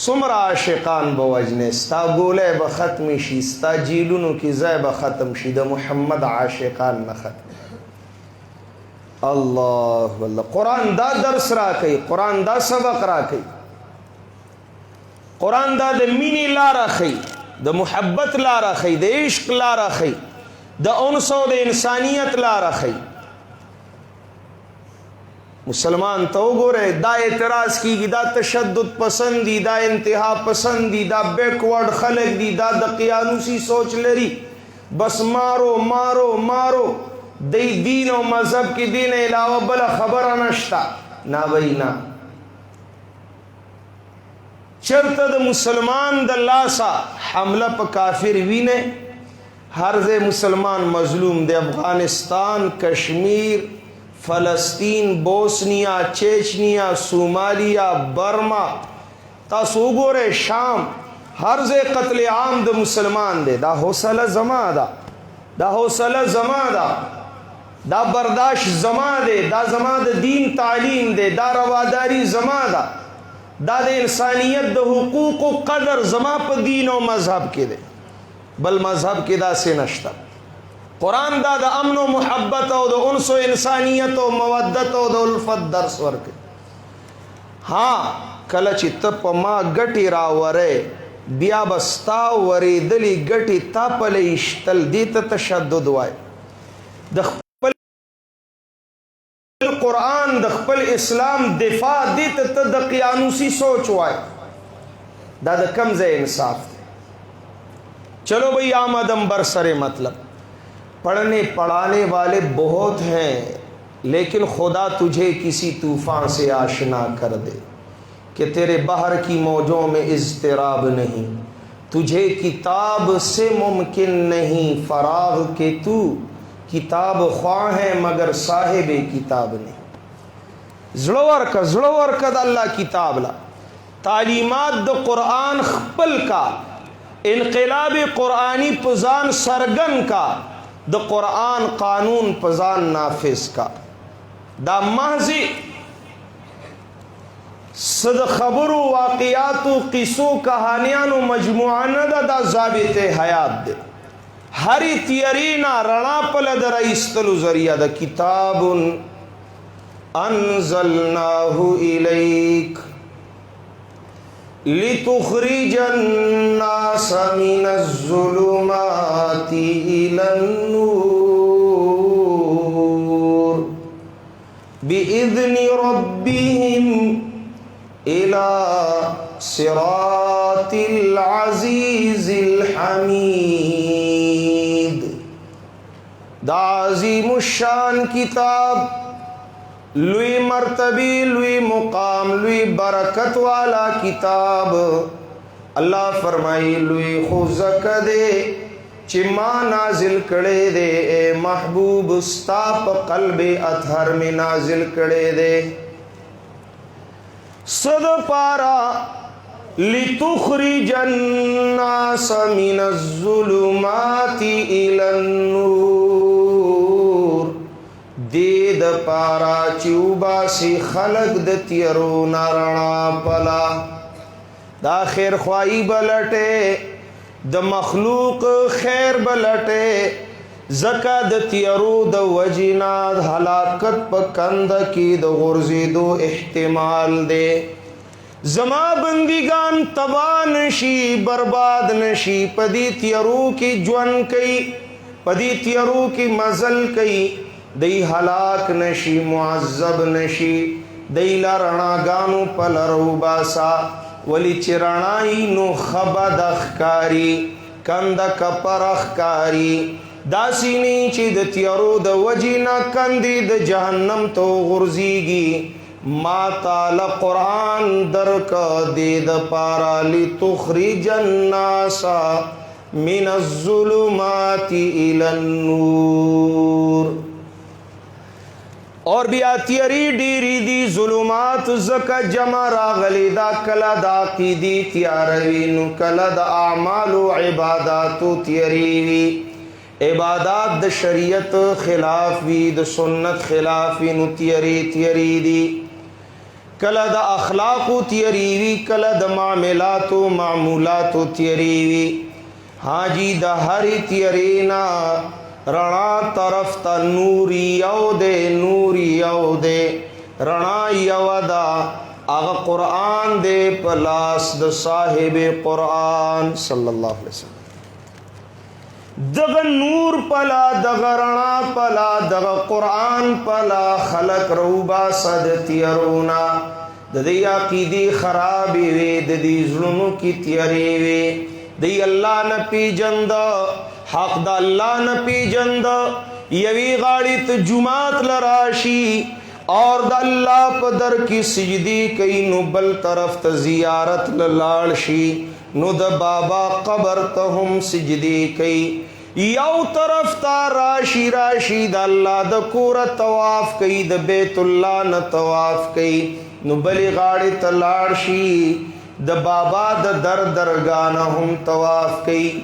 Speaker 1: سمر عاشقان با وجنه، ستا گوله با ختم شی، ستا جیلونو کی زی با ختم شی، دا محمد عاشقان نختم۔ اللہ واللہ قرآن دا درس را کئی، قرآن دا سبق را کئی، قرآن دا مینی لا را خی، دا محبت لا را خی، دا عشق لا را خی، دا انس و دا انسانیت لا را خی۔ مسلمان تو گو رہے دا اعتراض کی دا تشدد پسندی، دا انتہا پسندی، دا بیکورڈ خلق دی، دا قیانوسی سوچ لری، بس مارو مارو مارو، دی دین و مذہب کی دین علاوہ بلا خبر نشتا، نا بھئی نا، چرتا دا مسلمان دا لاسا حملہ پا کافر وینے، ہر زے مسلمان مظلوم دے، افغانستان، کشمیر، فلسطین، بوسنیا، چیچنیا، صومالیہ، برما، تاسو گورے شام، ہر زے قتل عام دا مسلمان دے، دا حوصلہ زما دا، دا حوصلہ زما دا، دا برداشت زما دے، دا زما دا دین تعلیم دے، دا رواداری زما دا، دا دا انسانیت دا حقوق و قدر زما پا دین و مذہب کے دے، بل مذہب کے دا سے نشتا۔ قرآن دا دا امن و محبت او دا انس و انسانیت و مودت او دا الفت درس ورکے۔ ہاں کلچ تپ ما گٹی راورے بیا بستا وری دلی گٹی تا پلی اشتل دیتا تشدد وائے، دخپل قرآن دخپل اسلام دفاع دیتا تا دا قیانوسی سوچ وائے، دا دا کمز انصاف۔ چلو بھئی آمدم برسر مطلب، پڑھنے پڑھانے والے بہت ہیں، لیکن خدا تجھے کسی طوفان سے آشنا کر دے کہ تیرے بحر کی موجوں میں اضطراب نہیں، تجھے کتاب سے ممکن نہیں فراغ کہ تو کتاب خواہ ہے مگر صاحب کتاب نہیں۔ زڑور کا دا اللہ کتاب لا، تعلیمات دا قرآن خپل کا، انقلاب قرآنی پزان سرگن کا، دا قرآن قانون پزان نافذ کا، دا محضی صد خبر و واقعات و قصو کہانیان و مجموعان دا ضابط حیات دے، ہری تیرینا رنا پل در ایستلو ذریعہ دا کتاب انزلناہ الیک لِتُخْرِجَ النَّاسَ مِنَ الظُّلُمَاتِ إِلَى النُّورِ بِإِذْنِ رَبِّهِمْ إِلَى صِرَاطِ الْعَزِيزِ الْحَمِيدِ۔ دا عظیم الشان کتاب، لوی مرتبی، لوی مقام، لوی برکت والا کتاب، اللہ فرمائی لوی خوزک دے چی ما نازل کڑے دے، اے محبوب ستا پا قلب اطہر میں نازل کڑے دے، صد پارا لِتُخْرِجَ النَّاسَ مِنَ الظُّلُمَاتِ إِلَى النُّورِ، دې د پارا چې وباسي خلق د تیرو نارنا پلا دا خیر خواهی بلټه د مخلوق خیر بلټه زکا د تیرو د وجنا هلاکت په کند کې د غرزیدو احتمال دی زما بندگان تباہ نشي برباد نشي پدی تیرو کې ژوند کوي پدی تیرو کې مزل کوي دی هلاک نشي معذب نشي دی لرناګانو پلرو باسا ولی چرانائی نو خبد اخکاری کند کپر اخکاری داسی نی چی د تیارو د وجینا کندی د جہنم تو غرزیگی ما تعالی قرآن درک دی د پارا لتخرج الناس من الظلمات الى النور اور بیا تیری ډیری دی ظلمات زکا جمع راغلی دا کلا دا عقیدی تیاروی نو کلا دا اعمال و عباداتو تیریوی عبادات د شریعت خلاف وی د سنت خلاف وی نو تیری دی کلا دا اخلاق تیریوی کلا دا معمولات تیریوی ہاں جی دا ہری تیرینا رنا طرف تا نوری یو دے رنا یو دا آغا قرآن دے پلاس دا صاحب قرآن صلی اللہ علیہ وسلم دغ نور پلا دغ رنا پلا دغ قرآن پلا خلق روبا صد تیرونا دی عقیدی خرابی وی دی ظلموں کی تیری وی دی اللہ نپی جند حق دا اللہ نپی جند یوی غاڑی تو جماعت لراشی اور دا اللہ پدر کی سجدی کئی نو بل طرف تا زیارت للاشی نو دا بابا قبر تا ہم سجدی کئی یو طرف تا راشی دا اللہ دا کورا تواف کئی دا بیت اللہ نا تواف کئی نو بلی غاڑی تا لاشی دا بابا دا درگانا ہم تواف کئی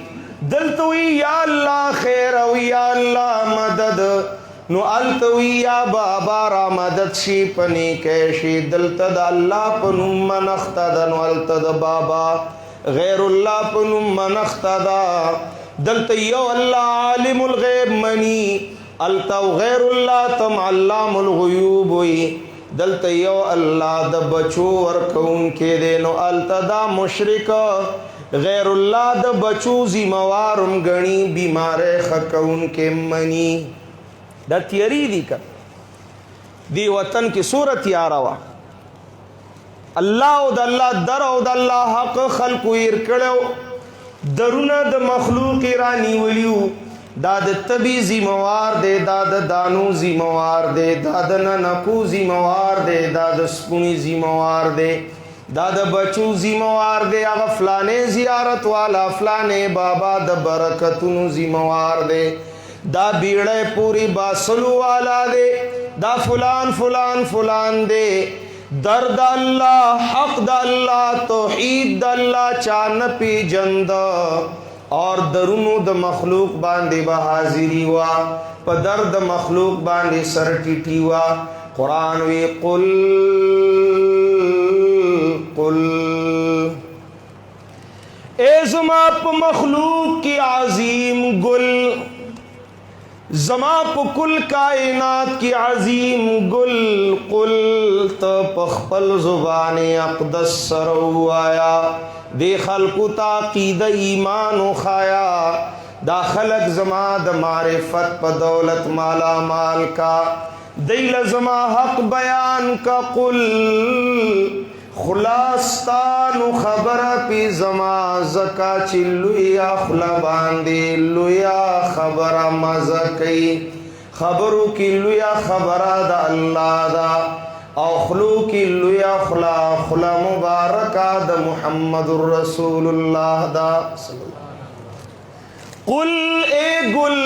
Speaker 1: دلتوی یا اللہ خیر او یا اللہ مدد نو التوی یا بابا را مدد شی پنی کیشی دلتا دا اللہ پنم منختا دا نو التا دا بابا غیر اللہ پنم منختا دا دلتا یو اللہ عالم الغیب منی التا غیر اللہ تم علام الغیوب ہوئی دلتا یو اللہ دا بچو ورکون کے دے نو التا دا مشرک غیر اللہ دا بچو زیموارم گنی بیمار خکون کے منی دا تیری دی کر دی وطن کی صورت یاروا اللہ او دا اللہ در او دا اللہ حق خلقو ارکڑو درون دا مخلوق رانی ولیو دا دا طبی زیموار دے دا دا دانو زیموار دے دا دا ننکو زیموار دے دا دا سپونی زیموار دے دا دا بچو زیموار دے آغا فلانے زیارت والا فلانے بابا دا برکتونو زیموار دے دا بیڑے پوری باسلو والا دے دا فلان دے درد اللہ حق دا اللہ توحید دا اللہ چان پی جند اور درونو دا مخلوق باندے با حاضری وا پا درد مخلوق باندے سر ٹیٹی وا قرآن وی قل اے زما پا مخلوق کی عظیم گل زما پا کل کائنات کی عظیم گل قل تا پخپل زبان اقدس سرو آیا دے خلقو تاقید ایمان و خایا دا خلق زما دا معرفت پا دولت مالا مال کا دیل زما حق بیان کا قل خلاستان خبر پی زما زکا چی لویا خلا باندے لویا خبر مزکی خبرو کی لویا خبر دا اللہ دا او خلو کی لویا خلا مبارکہ دا محمد الرسول اللہ دا قل اے گل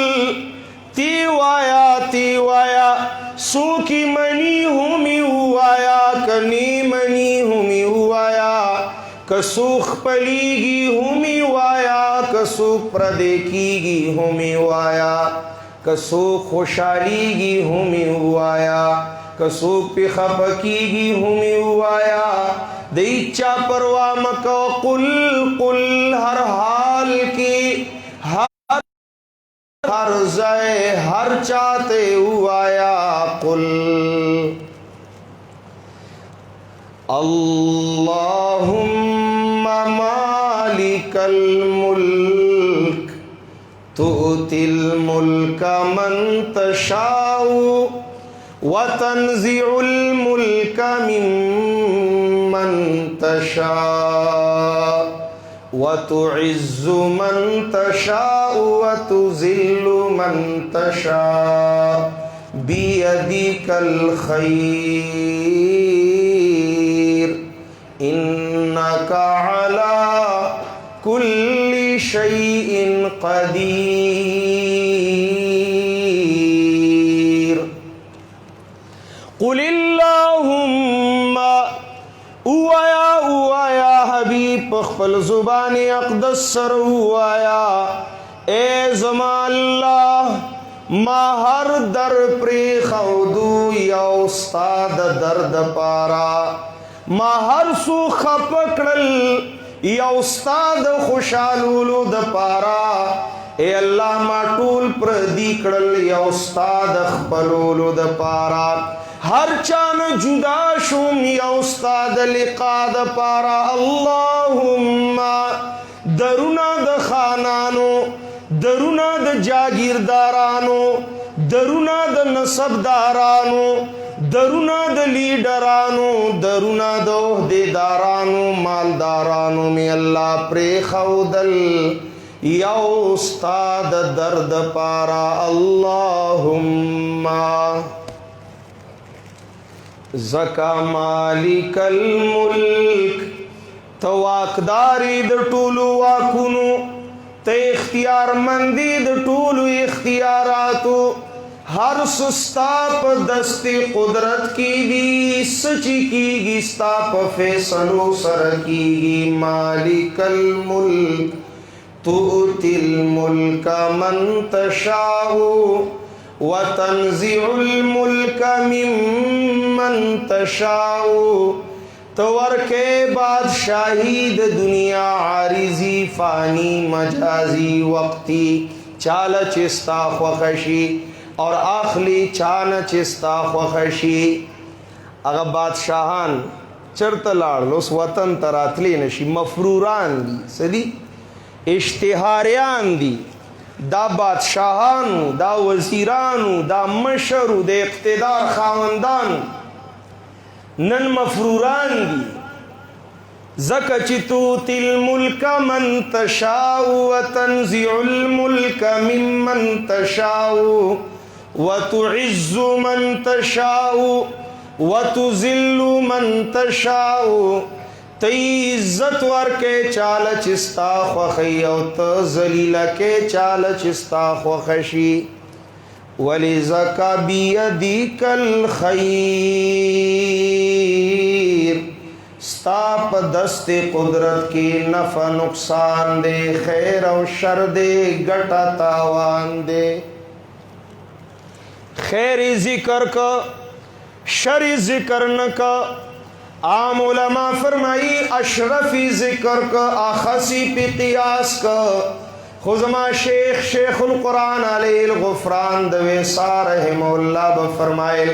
Speaker 1: تی وایا سو کی منی ہمی ہوایا کنی منی ہمی ہوایا کسوخ پلیگی ہمی وایا کسوخ پردیکیگی ہمی وایا कसो खुशालीगी हुमी हुआया कसो पे खपकीगी हुमी हुआया दईचा परवा मको कुल कुल हर हाल की हर जाए हर चाहते हुआया कुल अल्लाहुम्मा मालिकल मुल्क तुतिल मुल्क मन तशाउ व तंज़िउल मुल्क मिम्मन तशा व तुइज़्ज़ु मन तशा व तुज़िल्लु मन तशा बियदिकल खैर इन्नका अला कुल्ली शैइन क़दीर कुलिल्लाहुम्मा उवाया हबीब पखपल ज़ुबानी अक़दस सर उवाया ए ज़मा अल्लाह मा हर दर प्रे खौदू या उस्ताद दर्द पारा मा हर सू खपकड़ल या उस्ताद खुशालूलू द पारा ए अल्लाह मा टूल प्रदी कड़ल या उस्ताद खपलूलू द पारा हर चान जुदा शुम या उस्ताद लिका द पारा अल्लाहुम्मा दरुना द खानानो दरुना द जागीरदारानो दरुना द नसबदारानो दरुना द लीडरानो दरुना द ओहदेदारानो मालदारानो में अल्लाह प्रे खौदल या उस्ताद दर्द पारा अल्लाहुम्मा ज़का मालिकल मुल्क तवाकदारी द टूलू वाकुनु ते इख्तियार मंदी द टूलू इख्तियारातु हर सुस्ताप दस्ती कुदरत की गी सची की गी स्ताप फैसलो सर की गी मालिकल मुल्क तुतिल मुल्क मन तशाउ व तंज़िउल मुल्क मिम्मन तशाउ तवर के बादशाही द दुनिया आरिजी फानी मजाजी वक्ती चाल चिस्ता ख्वखशी और आखली चान चिस्ता ख्वखशी अगर बादशाहान चरतलाड़ लोस वतन तरातली नशी मफरूरान दी सदी इश्तिहारियान दी दा बादशाहानू दा वजीरानू दा मशरू दे इक़्तिदार खावंदान नन मफरूरान दी ज़कचितुतिल मुल्क मन तशाउ व तंज़िउल मुल्क मिम्मन तशाउ व तुइज़्ज़ु मन तशाउ व तुज़िल्लु मन तशाउ तई इज्जत वर के चाल चिस्ता ख्वखी और त ज़लील के चाल चिस्ता ख्वखशी वलिज़का बियदिकल खैर स्ताप दस्ते कुदरत की नफ़ा नुकसान दे खैर और शर दे गटा तावान दे खैर जिक्र का शर जिक्र न का आम उलमा फरमाई अशरफी जिक्र का आखसी पे क़ियास का खुज़मा शेखुल कुरान अलैहिल गुफ़रान दवे सारहिमुल्लाह बफरमाए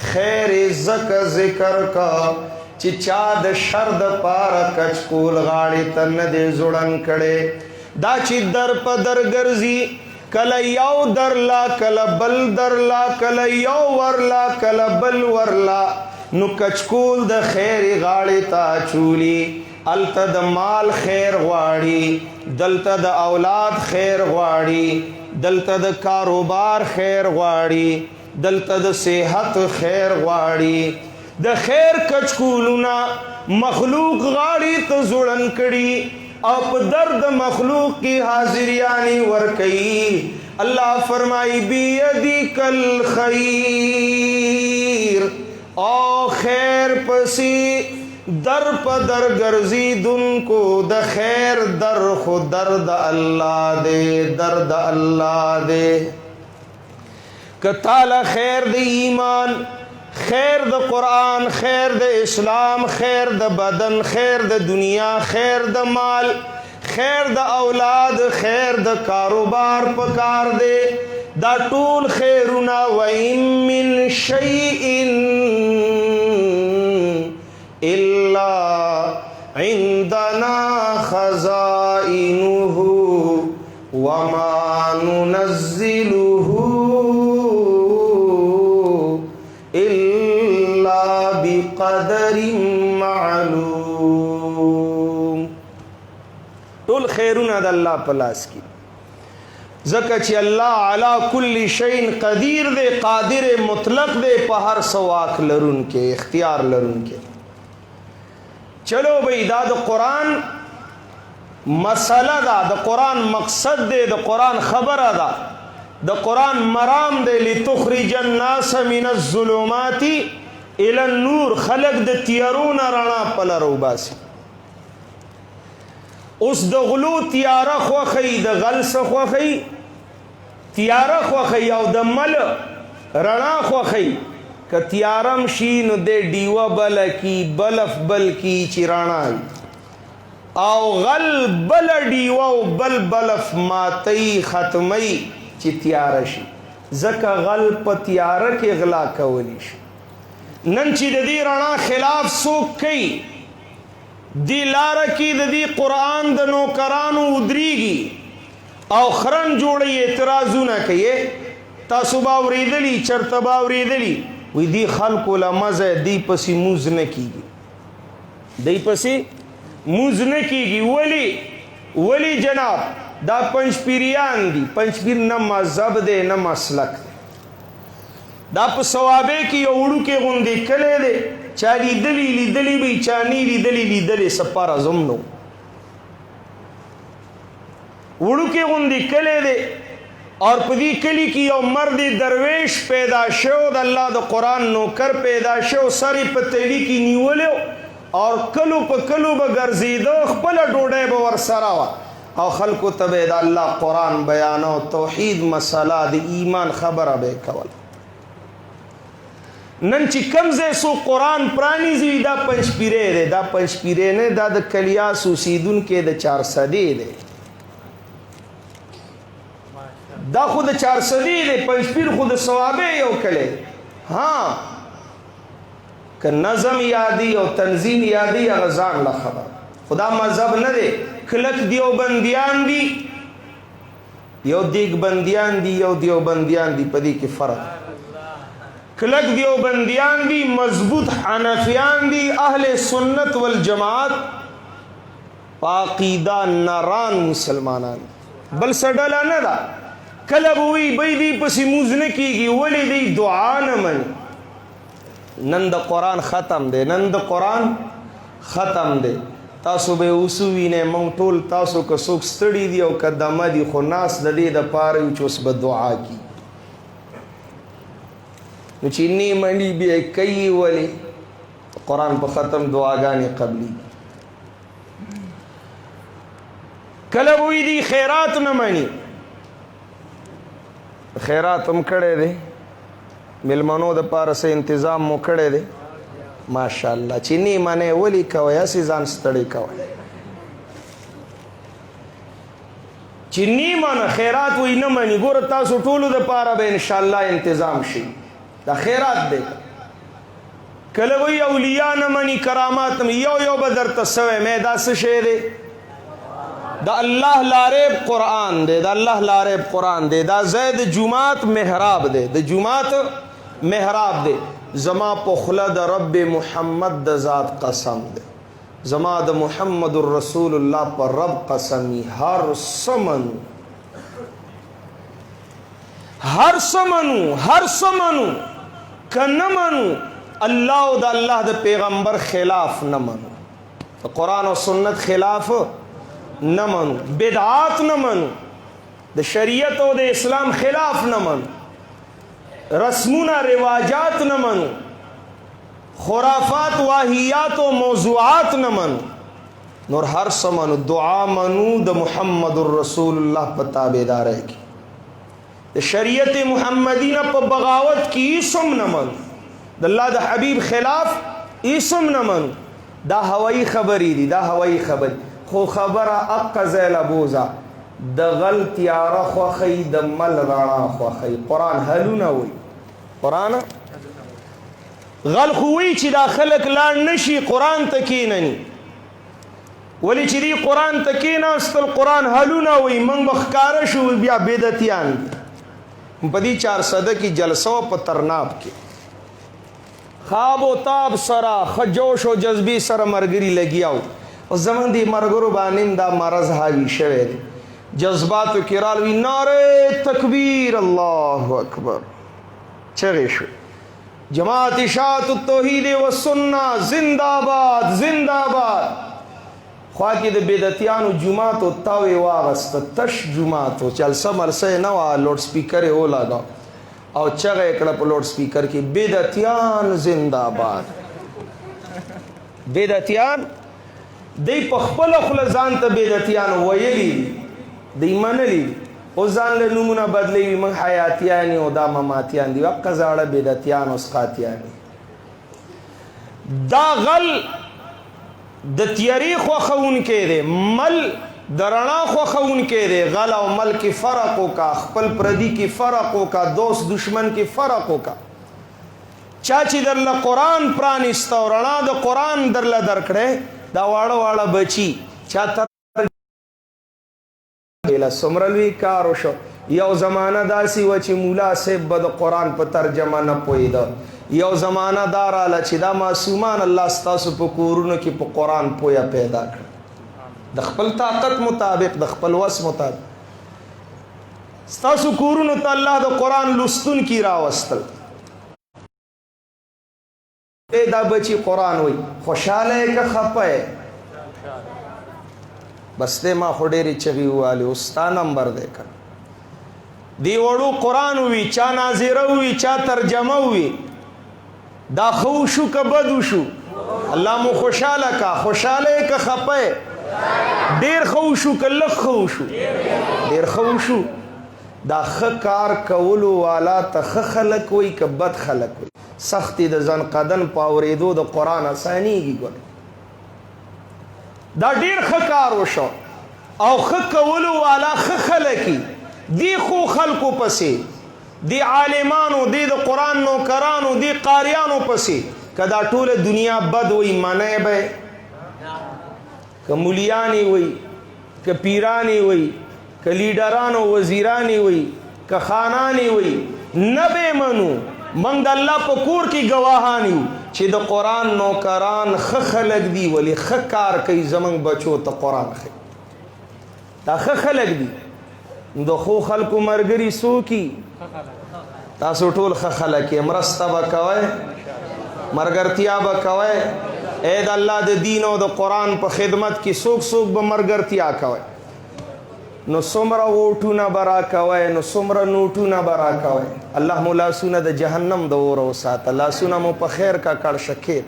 Speaker 1: खैर इज़्ज़त जिक्र का चिचाद शर्द पार कचकूल गाड़ी तन दे जुड़न कड़े दाची दर पदर गर्जी कल यौ दरला कल बल दरला कल यौ वरला कल बल वरला नु कचकूल द खैर गाड़ी ता चूली अलतद माल खैर वाड़ी दलतद औलाद खैर वाड़ी दलतद कारोबार खैर वाड़ी दलतद सेहत खैर वाड़ी द खैर कचकूलुना मखलूक गाड़ी तो जुड़न कड़ी अप दर्द मखलूक की हाजिरियानी वरकई अल्लाह फरमाई बियदिकल खैर ओ खैर पसी दर पदर गर्जी दुन को द खैर दर खो दर्द अल्लाह दे दर्द अल्लाह दे کتاله خیر د ایمان، خیر د قرآن، خیر د اسلام، خیر د بدن، خیر د دنیا، خیر د مال، خیر د اولاد، خیر د کاروبار پکار دے دا ټول خیرونه وَإِن مِّن شَيْءٍ إِلَّا عِندَنَا خَزَائِنُهُ وَمَا نُنَزِّلُهُ إِلَّا بِقَدَرٍ مَّعْلُومٍ. ټول خیرونه د الله په لاس کې، ځکه چې الله علی کل شیء قدیر دی، قادر مطلق دی، په هر څه واک لرونکی، اختیار لرونکی. چلو بھئی دا د قرآن مسئله ده، د قرآن مقصد دی، د قرآن خبره ده، د قرآن مرام دی. لتخرج الناس من الظلمات الى النور، خلق د تیارونه رڼا په لار وباسي. اوس د غلو تیاره خوښئ، د غل څه خوښئ؟ تیاره خوښئ او د مل رڼا خوښئ. که تیارم شي نو د ډیوه بل کی، بلف بل کی چې رڼا وي، او غل بل ډیوه او بل بلف ماتئ ختمئ چې تیاره شي. ځکه غل په تیاره کې غلا کولی شي. نن چې د دې رڼا خلاف څوک کوي، دی لاره کې د دې قرآن د نوکرانو ودرېږي او خرن جوړي، اعتراضونه کوي. تاسو به اورېدلي، چرته به اورېدلي وی دی خلکو له مزه دی پسې موز نه کېږي، دی پسې موز نه کېږي. ولی جناب دا پنجپیریان دي. پنجپیر نه مذهب دی نه مسلک دی. دا په ثوابه کې یو وړوکی غوندې کلی دی، چا لیدلی به، چا نه لیدلی سپاره زم نو. وړوکی غوندې کلی دی، اور په دې کلی کې یو مرد درویش پیدا شو، د الله د قرآن نوکر پیدا شو، سر په تیلی کې نیولی او کلو په کلو به ګرځېده، خپله ډوډۍ به ورسره وه او خلکو ته به د الله قرآن بیانو، توحید مسله، د ایمان خبره به یې کوله. نن چې کم ځای څو قرآن پرانیزي دا پنجپیری دی. دا پنجپیری نه، دا د کلیاس اوسېدونکی د چارسدې دی. دا خو د چارسدې دی، پنجپیر خو د ثوابه یو کلی. ها که نظم یادی او تنظیم یادی هغه ځان له خبر. خدا مذهب نه دی. کلک دیوبندیان دي، یو دیگبندیان دي، یو دیوبندیان دي، په دې کې فرق. کلک دیوبندیان دي، مضبوط حنفیان دي، اهل سنت والجماعت عقیده نران مسلمانان، بل سډله نه ده. کله به وي بی دی پسې موز نه کېږي، ولې دی دعا نه مني. نن د قرآن ختم دی، نن د قرآن ختم دی. تاسو به اوس وینئ، موږ ټول تاسو که څوک ستړي دي او که دمه دي، خو ناس د دې دپاره یو چې اوس به دعا کي. نو چې نه مني بیا کوي، ولې قرآن په ختم دعاګانې قبلي. کله وی دی خیرات نه مني. خیرات هم کړی دی، مېلمنو دپاره څه انتظام مو کړی دی، ماشاءالله. چې نه منئ ولې کوئ، هسې ځان ستړی کوئ. چې نه منه خیرات وی نه مني، ګوره تاسو ټولو دپاره به انشاءالله انتظام شي. دا خیرات دی. کله وی اولیاء نه مني، کرامات نه، یو به درته سوی مې دا څه شی دی؟ دا الله لاریب قرآن دی، دا الله لاریب قرآن دی. دا زید جمعات محراب دی، د جمعات محراب دی. زما په خوله د رب محمد د ذات قسم دی، زما د محمد رسول الله پر رب قسمی، هر سمنو که نه منو الله او د الله د پیغمبر خلاف نه منو، د قرآن او سنت خلاف نه منو، بدعات نه منو، د شریعت او د اسلام خلاف نه منو، رسمونه رواجات نه منو، خرافات واهیات او موضوعات نه منو، نور هر څه منو. دعا منو د محمد رسول الله په تابعدارۍ کې. د شریعت محمدی نه په بغاوت کې اسم نه منو، د الله د حبیب خلاف اسم نه منو. دا هوایی خبرې دي، دا هوایی خبرې. خو خبره اقا زیل بوزا د غل تیاره خوخی د مل رانا خوخی. قرآن حلونه وی، قرآن غل خوی چې دا خلق لاړ نشي قرآن ته کینني، ولی چې دی قرآن ته کیناستل قرآن حلونه وی. منگ بخکاره شو بیا بدعتیان په دې 400 کی جلسو په ترناب کې خواب و تاب سرا خجوش و جذبی سر مرگری لگیاو. او زمان دی مرگرو بانیم دا مرض حاوی شوه دی، جذباتو کرالوی نعره تکبیر اللہ اکبر چغی شو. جماعت اشاعت التوحید و سنہ زندہ باد زندہ باد. خواهی د بدعتیانو جماعتو تاوی واغست تش جماعتو چلسه مرسه نوا لوڈ سپیکر او لگا او چغه کړه په لوډ سپیکر کې بدعتیان زنده باد. بدعتیان دی په خپل خپل ځان ته بدعتیان ویلي دی منلی او ځان له نمونه بدلی من حیاتیان او دا مماتیان دی وقته زاړه بدعتیان او سقاتیان. دا غل د تیاری خو خون کې دی، مل درنا خو خون کې دی. غل او مل کې فرق وکا، خپل پردی کې فرق وکا، دوست دشمن کې فرق وکا. چا چې درله قرآن پرانسته او رڼا د قرآن درله درکړې دا واړه واړه بچي چا تر څومره لوی کار وشو. یو زمانه داسې وه چې مولا صاحب به د قرآن په ترجمه نه پوهېده. یو زمانه دا راله چې دا معصومان الله ستاسو په کورونو کې په قرآن پویه پیدا کړه، د خپل طاقت مطابق د خپل وس مطابق ستاسو کورونو ته الله د قرآن لستونکي راوستل. دا بچی قرآن وی خوشحاله که خپه بس دې ما خو ډېرې چغې ووالې ستا نمبر دی که دی وړو قرآن وي چا ناظره وي چا ترجمه وي. دا خو شو که بد وشو الله مو خوشحاله کا، خوشحاله که خپه ډېر خو شو که لږ خو شو ډېر خو شو. دا ښه کار کولو والا ته ښه خلک وي که بد خلک وي. سختی د ځن قدن په اورېدو د قرآن اسانیږي. ګوره دا ډېر ښه کار وشو او ښه کولو والا ښه خلکي دی خو خلکو پسې دی عالمانو دی د قرآن نوکرانو دی قاریانو پسې که دا ټوله دنیا بد وي منی به که مولیانی وي که پیرانی وي که لیډرانو وزیرانی وي که خانانی وي نه به منو. منگ دا اللہ پا کور کی گواہانی ہو چی دا قرآن نوکران خ خلق دی ولی خ کار کئی زمنگ بچو تا قرآن خی تا خ خلق دی. دا خو خلقو مرگری سو کی تاسو ټول خ خلقی مرستا با کوئے مرگرتیا با کوئے. اے دا اللہ دا دین و دا قرآن پا خدمت کی سوک سوک با مرگرتیا کوئے. نو سمرا ووټونه برا کوي نو سمرا نوټونه برا کوي. الله مولا سونه د جهنم د اور او سات الله سونه مو په خیر کا کړ شکر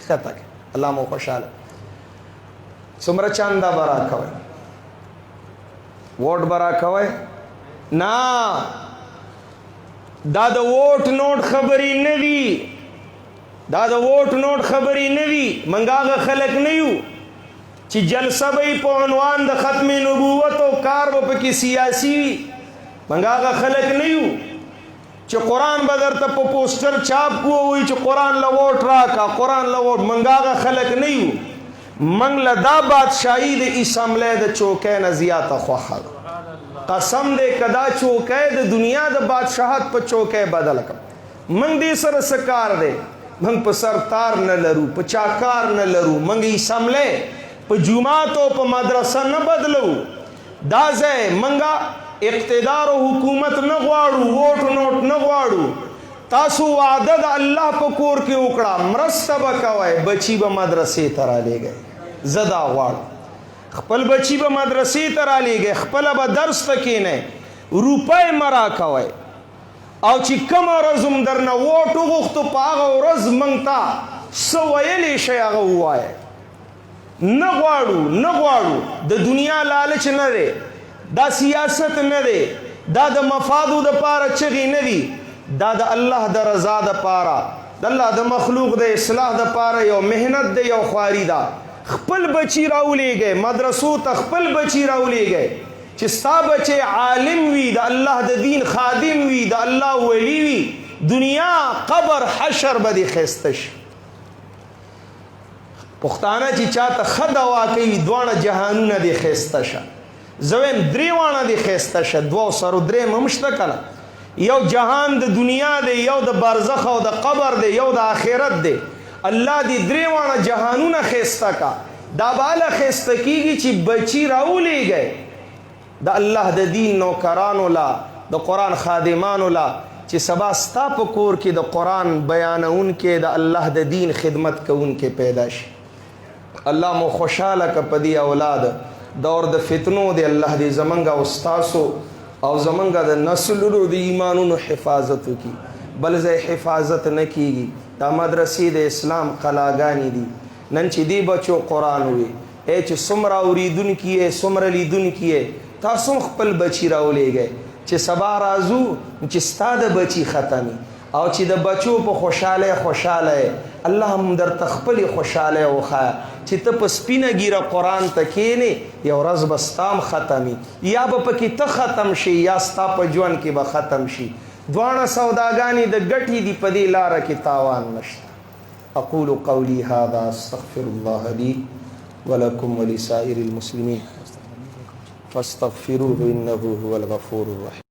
Speaker 1: خطا الله مو خوشاله. سمرا چاندا برا کوي ووټ برا کوي نا دا د ووټ نوټ خبري نه وی، دا د ووټ نوټ خبري نه وی. منګاغه خلک نه یو چې جلسه به په عنوان د ختم نبوت او کار به پکې سیاسي وي. منګاغه خلک نه یو چې قرآن به درته په پوسټر چاپ کو وي چې قرآن له ووټ راکا قرآن له ووټ. منګاغه خلک نه یو. منګ له دا بادشاهي د اسمبلی د چوکۍ نه زیاته خوښه ده. قسم دې کدا چوکۍ د دنیا د بادشاهت په چوکۍ بدل کړم. منګ دې سره څه کار دی؟ منګ په سر تار نه لرو، په چاکار نه لرو. منګ اسمبلی په جماعت او په مدرسه نه بدلو. دا ځای منګه اقتدار او حکومت نه غواړو، ووټ نوټ نه غواړو. تاسو وعده د الله په کور کې وکړه مرسته به کوئ، بچي به مدرسې ته رالیږئ. زه دا غواړم خپل بچي به مدرسې ته رالیږئ، خپله به درس ته کښېنئ، روپۍ مه راکوئ. او چې کومه ورځ هم درنه ووټ وغوښتو په هغه ورځ موږ ته څه ویلی شئ هغه ووایئ. نه غواړو نه غواړو. د دنیا لالچ نه دی، دا سیاست نه دی، دا د مفادو د پاره چغې نه دي، دا د الله د رضا د پاره، د الله د مخلوق د اصلاح د پاره یو مهنت دی، یو خواري ده. خپل بچی راولیږئ مدرسو ته، خپل بچی راولیږئ چې ستا بچی عالم وي، د الله د دین خادم وي، د الله ولی وي. دنیا قبر حشر به دې ښایسته شي. پښتانه چې چاته ښه دوا کوي دواړه جهانونه دې ښایسته شه. زه وایم درې واړه دې ښایسته شه، دوو سرو درېیم هم شته که نه. یو جهان د دنیا دی، یو د برزخ او د قبر دی، یو د آخرت دی. الله دې درې واړه جهانونه ښایسته کا. دا به هله ښایسته کېږي چې بچي راولیږئ د الله د دین نوکرانو لا، د قرآن خادمانو لا، چې سبا ستا په کور کې د قرآن بیانونکي، د الله د دین خدمت کوونکي پیدا شي. الله مو خوشحاله که په دې اولاد دور د فتنو دی. الله دې زمونږ او ستاسو او زمونږ د نسلونو د ایمانونو حفاظت وکړي. بل ځای حفاظت نه کېږي. دا مدرسې د اسلام قلاګانې دي. نن چې دې بچو قرآن وي، ای چې څومره اورېدونکي یې څومره لیدونکي یې، تاسو خپل بچي راولیږئ چې سبا راځو چې ستا د بچي ختمي، او چې د بچو په خوشحاله خوشحاله الله هم درته خپلې خوشحالی وښایه چې ته په سپینه ګیره قرآن ته کښېنې، یو ورځ به ستا هم ختمي، یا به پکې ته ختم شي یا ستا په ژوند کې به ختم شي. دواړه سوداګانې د ګټې دي، په دې لاره کې تاوان نشته. اقول قولي هذا استغفر الله لي ولكم ولسائر المسلمين فاستغفروه انه هو الغفور الرحيم.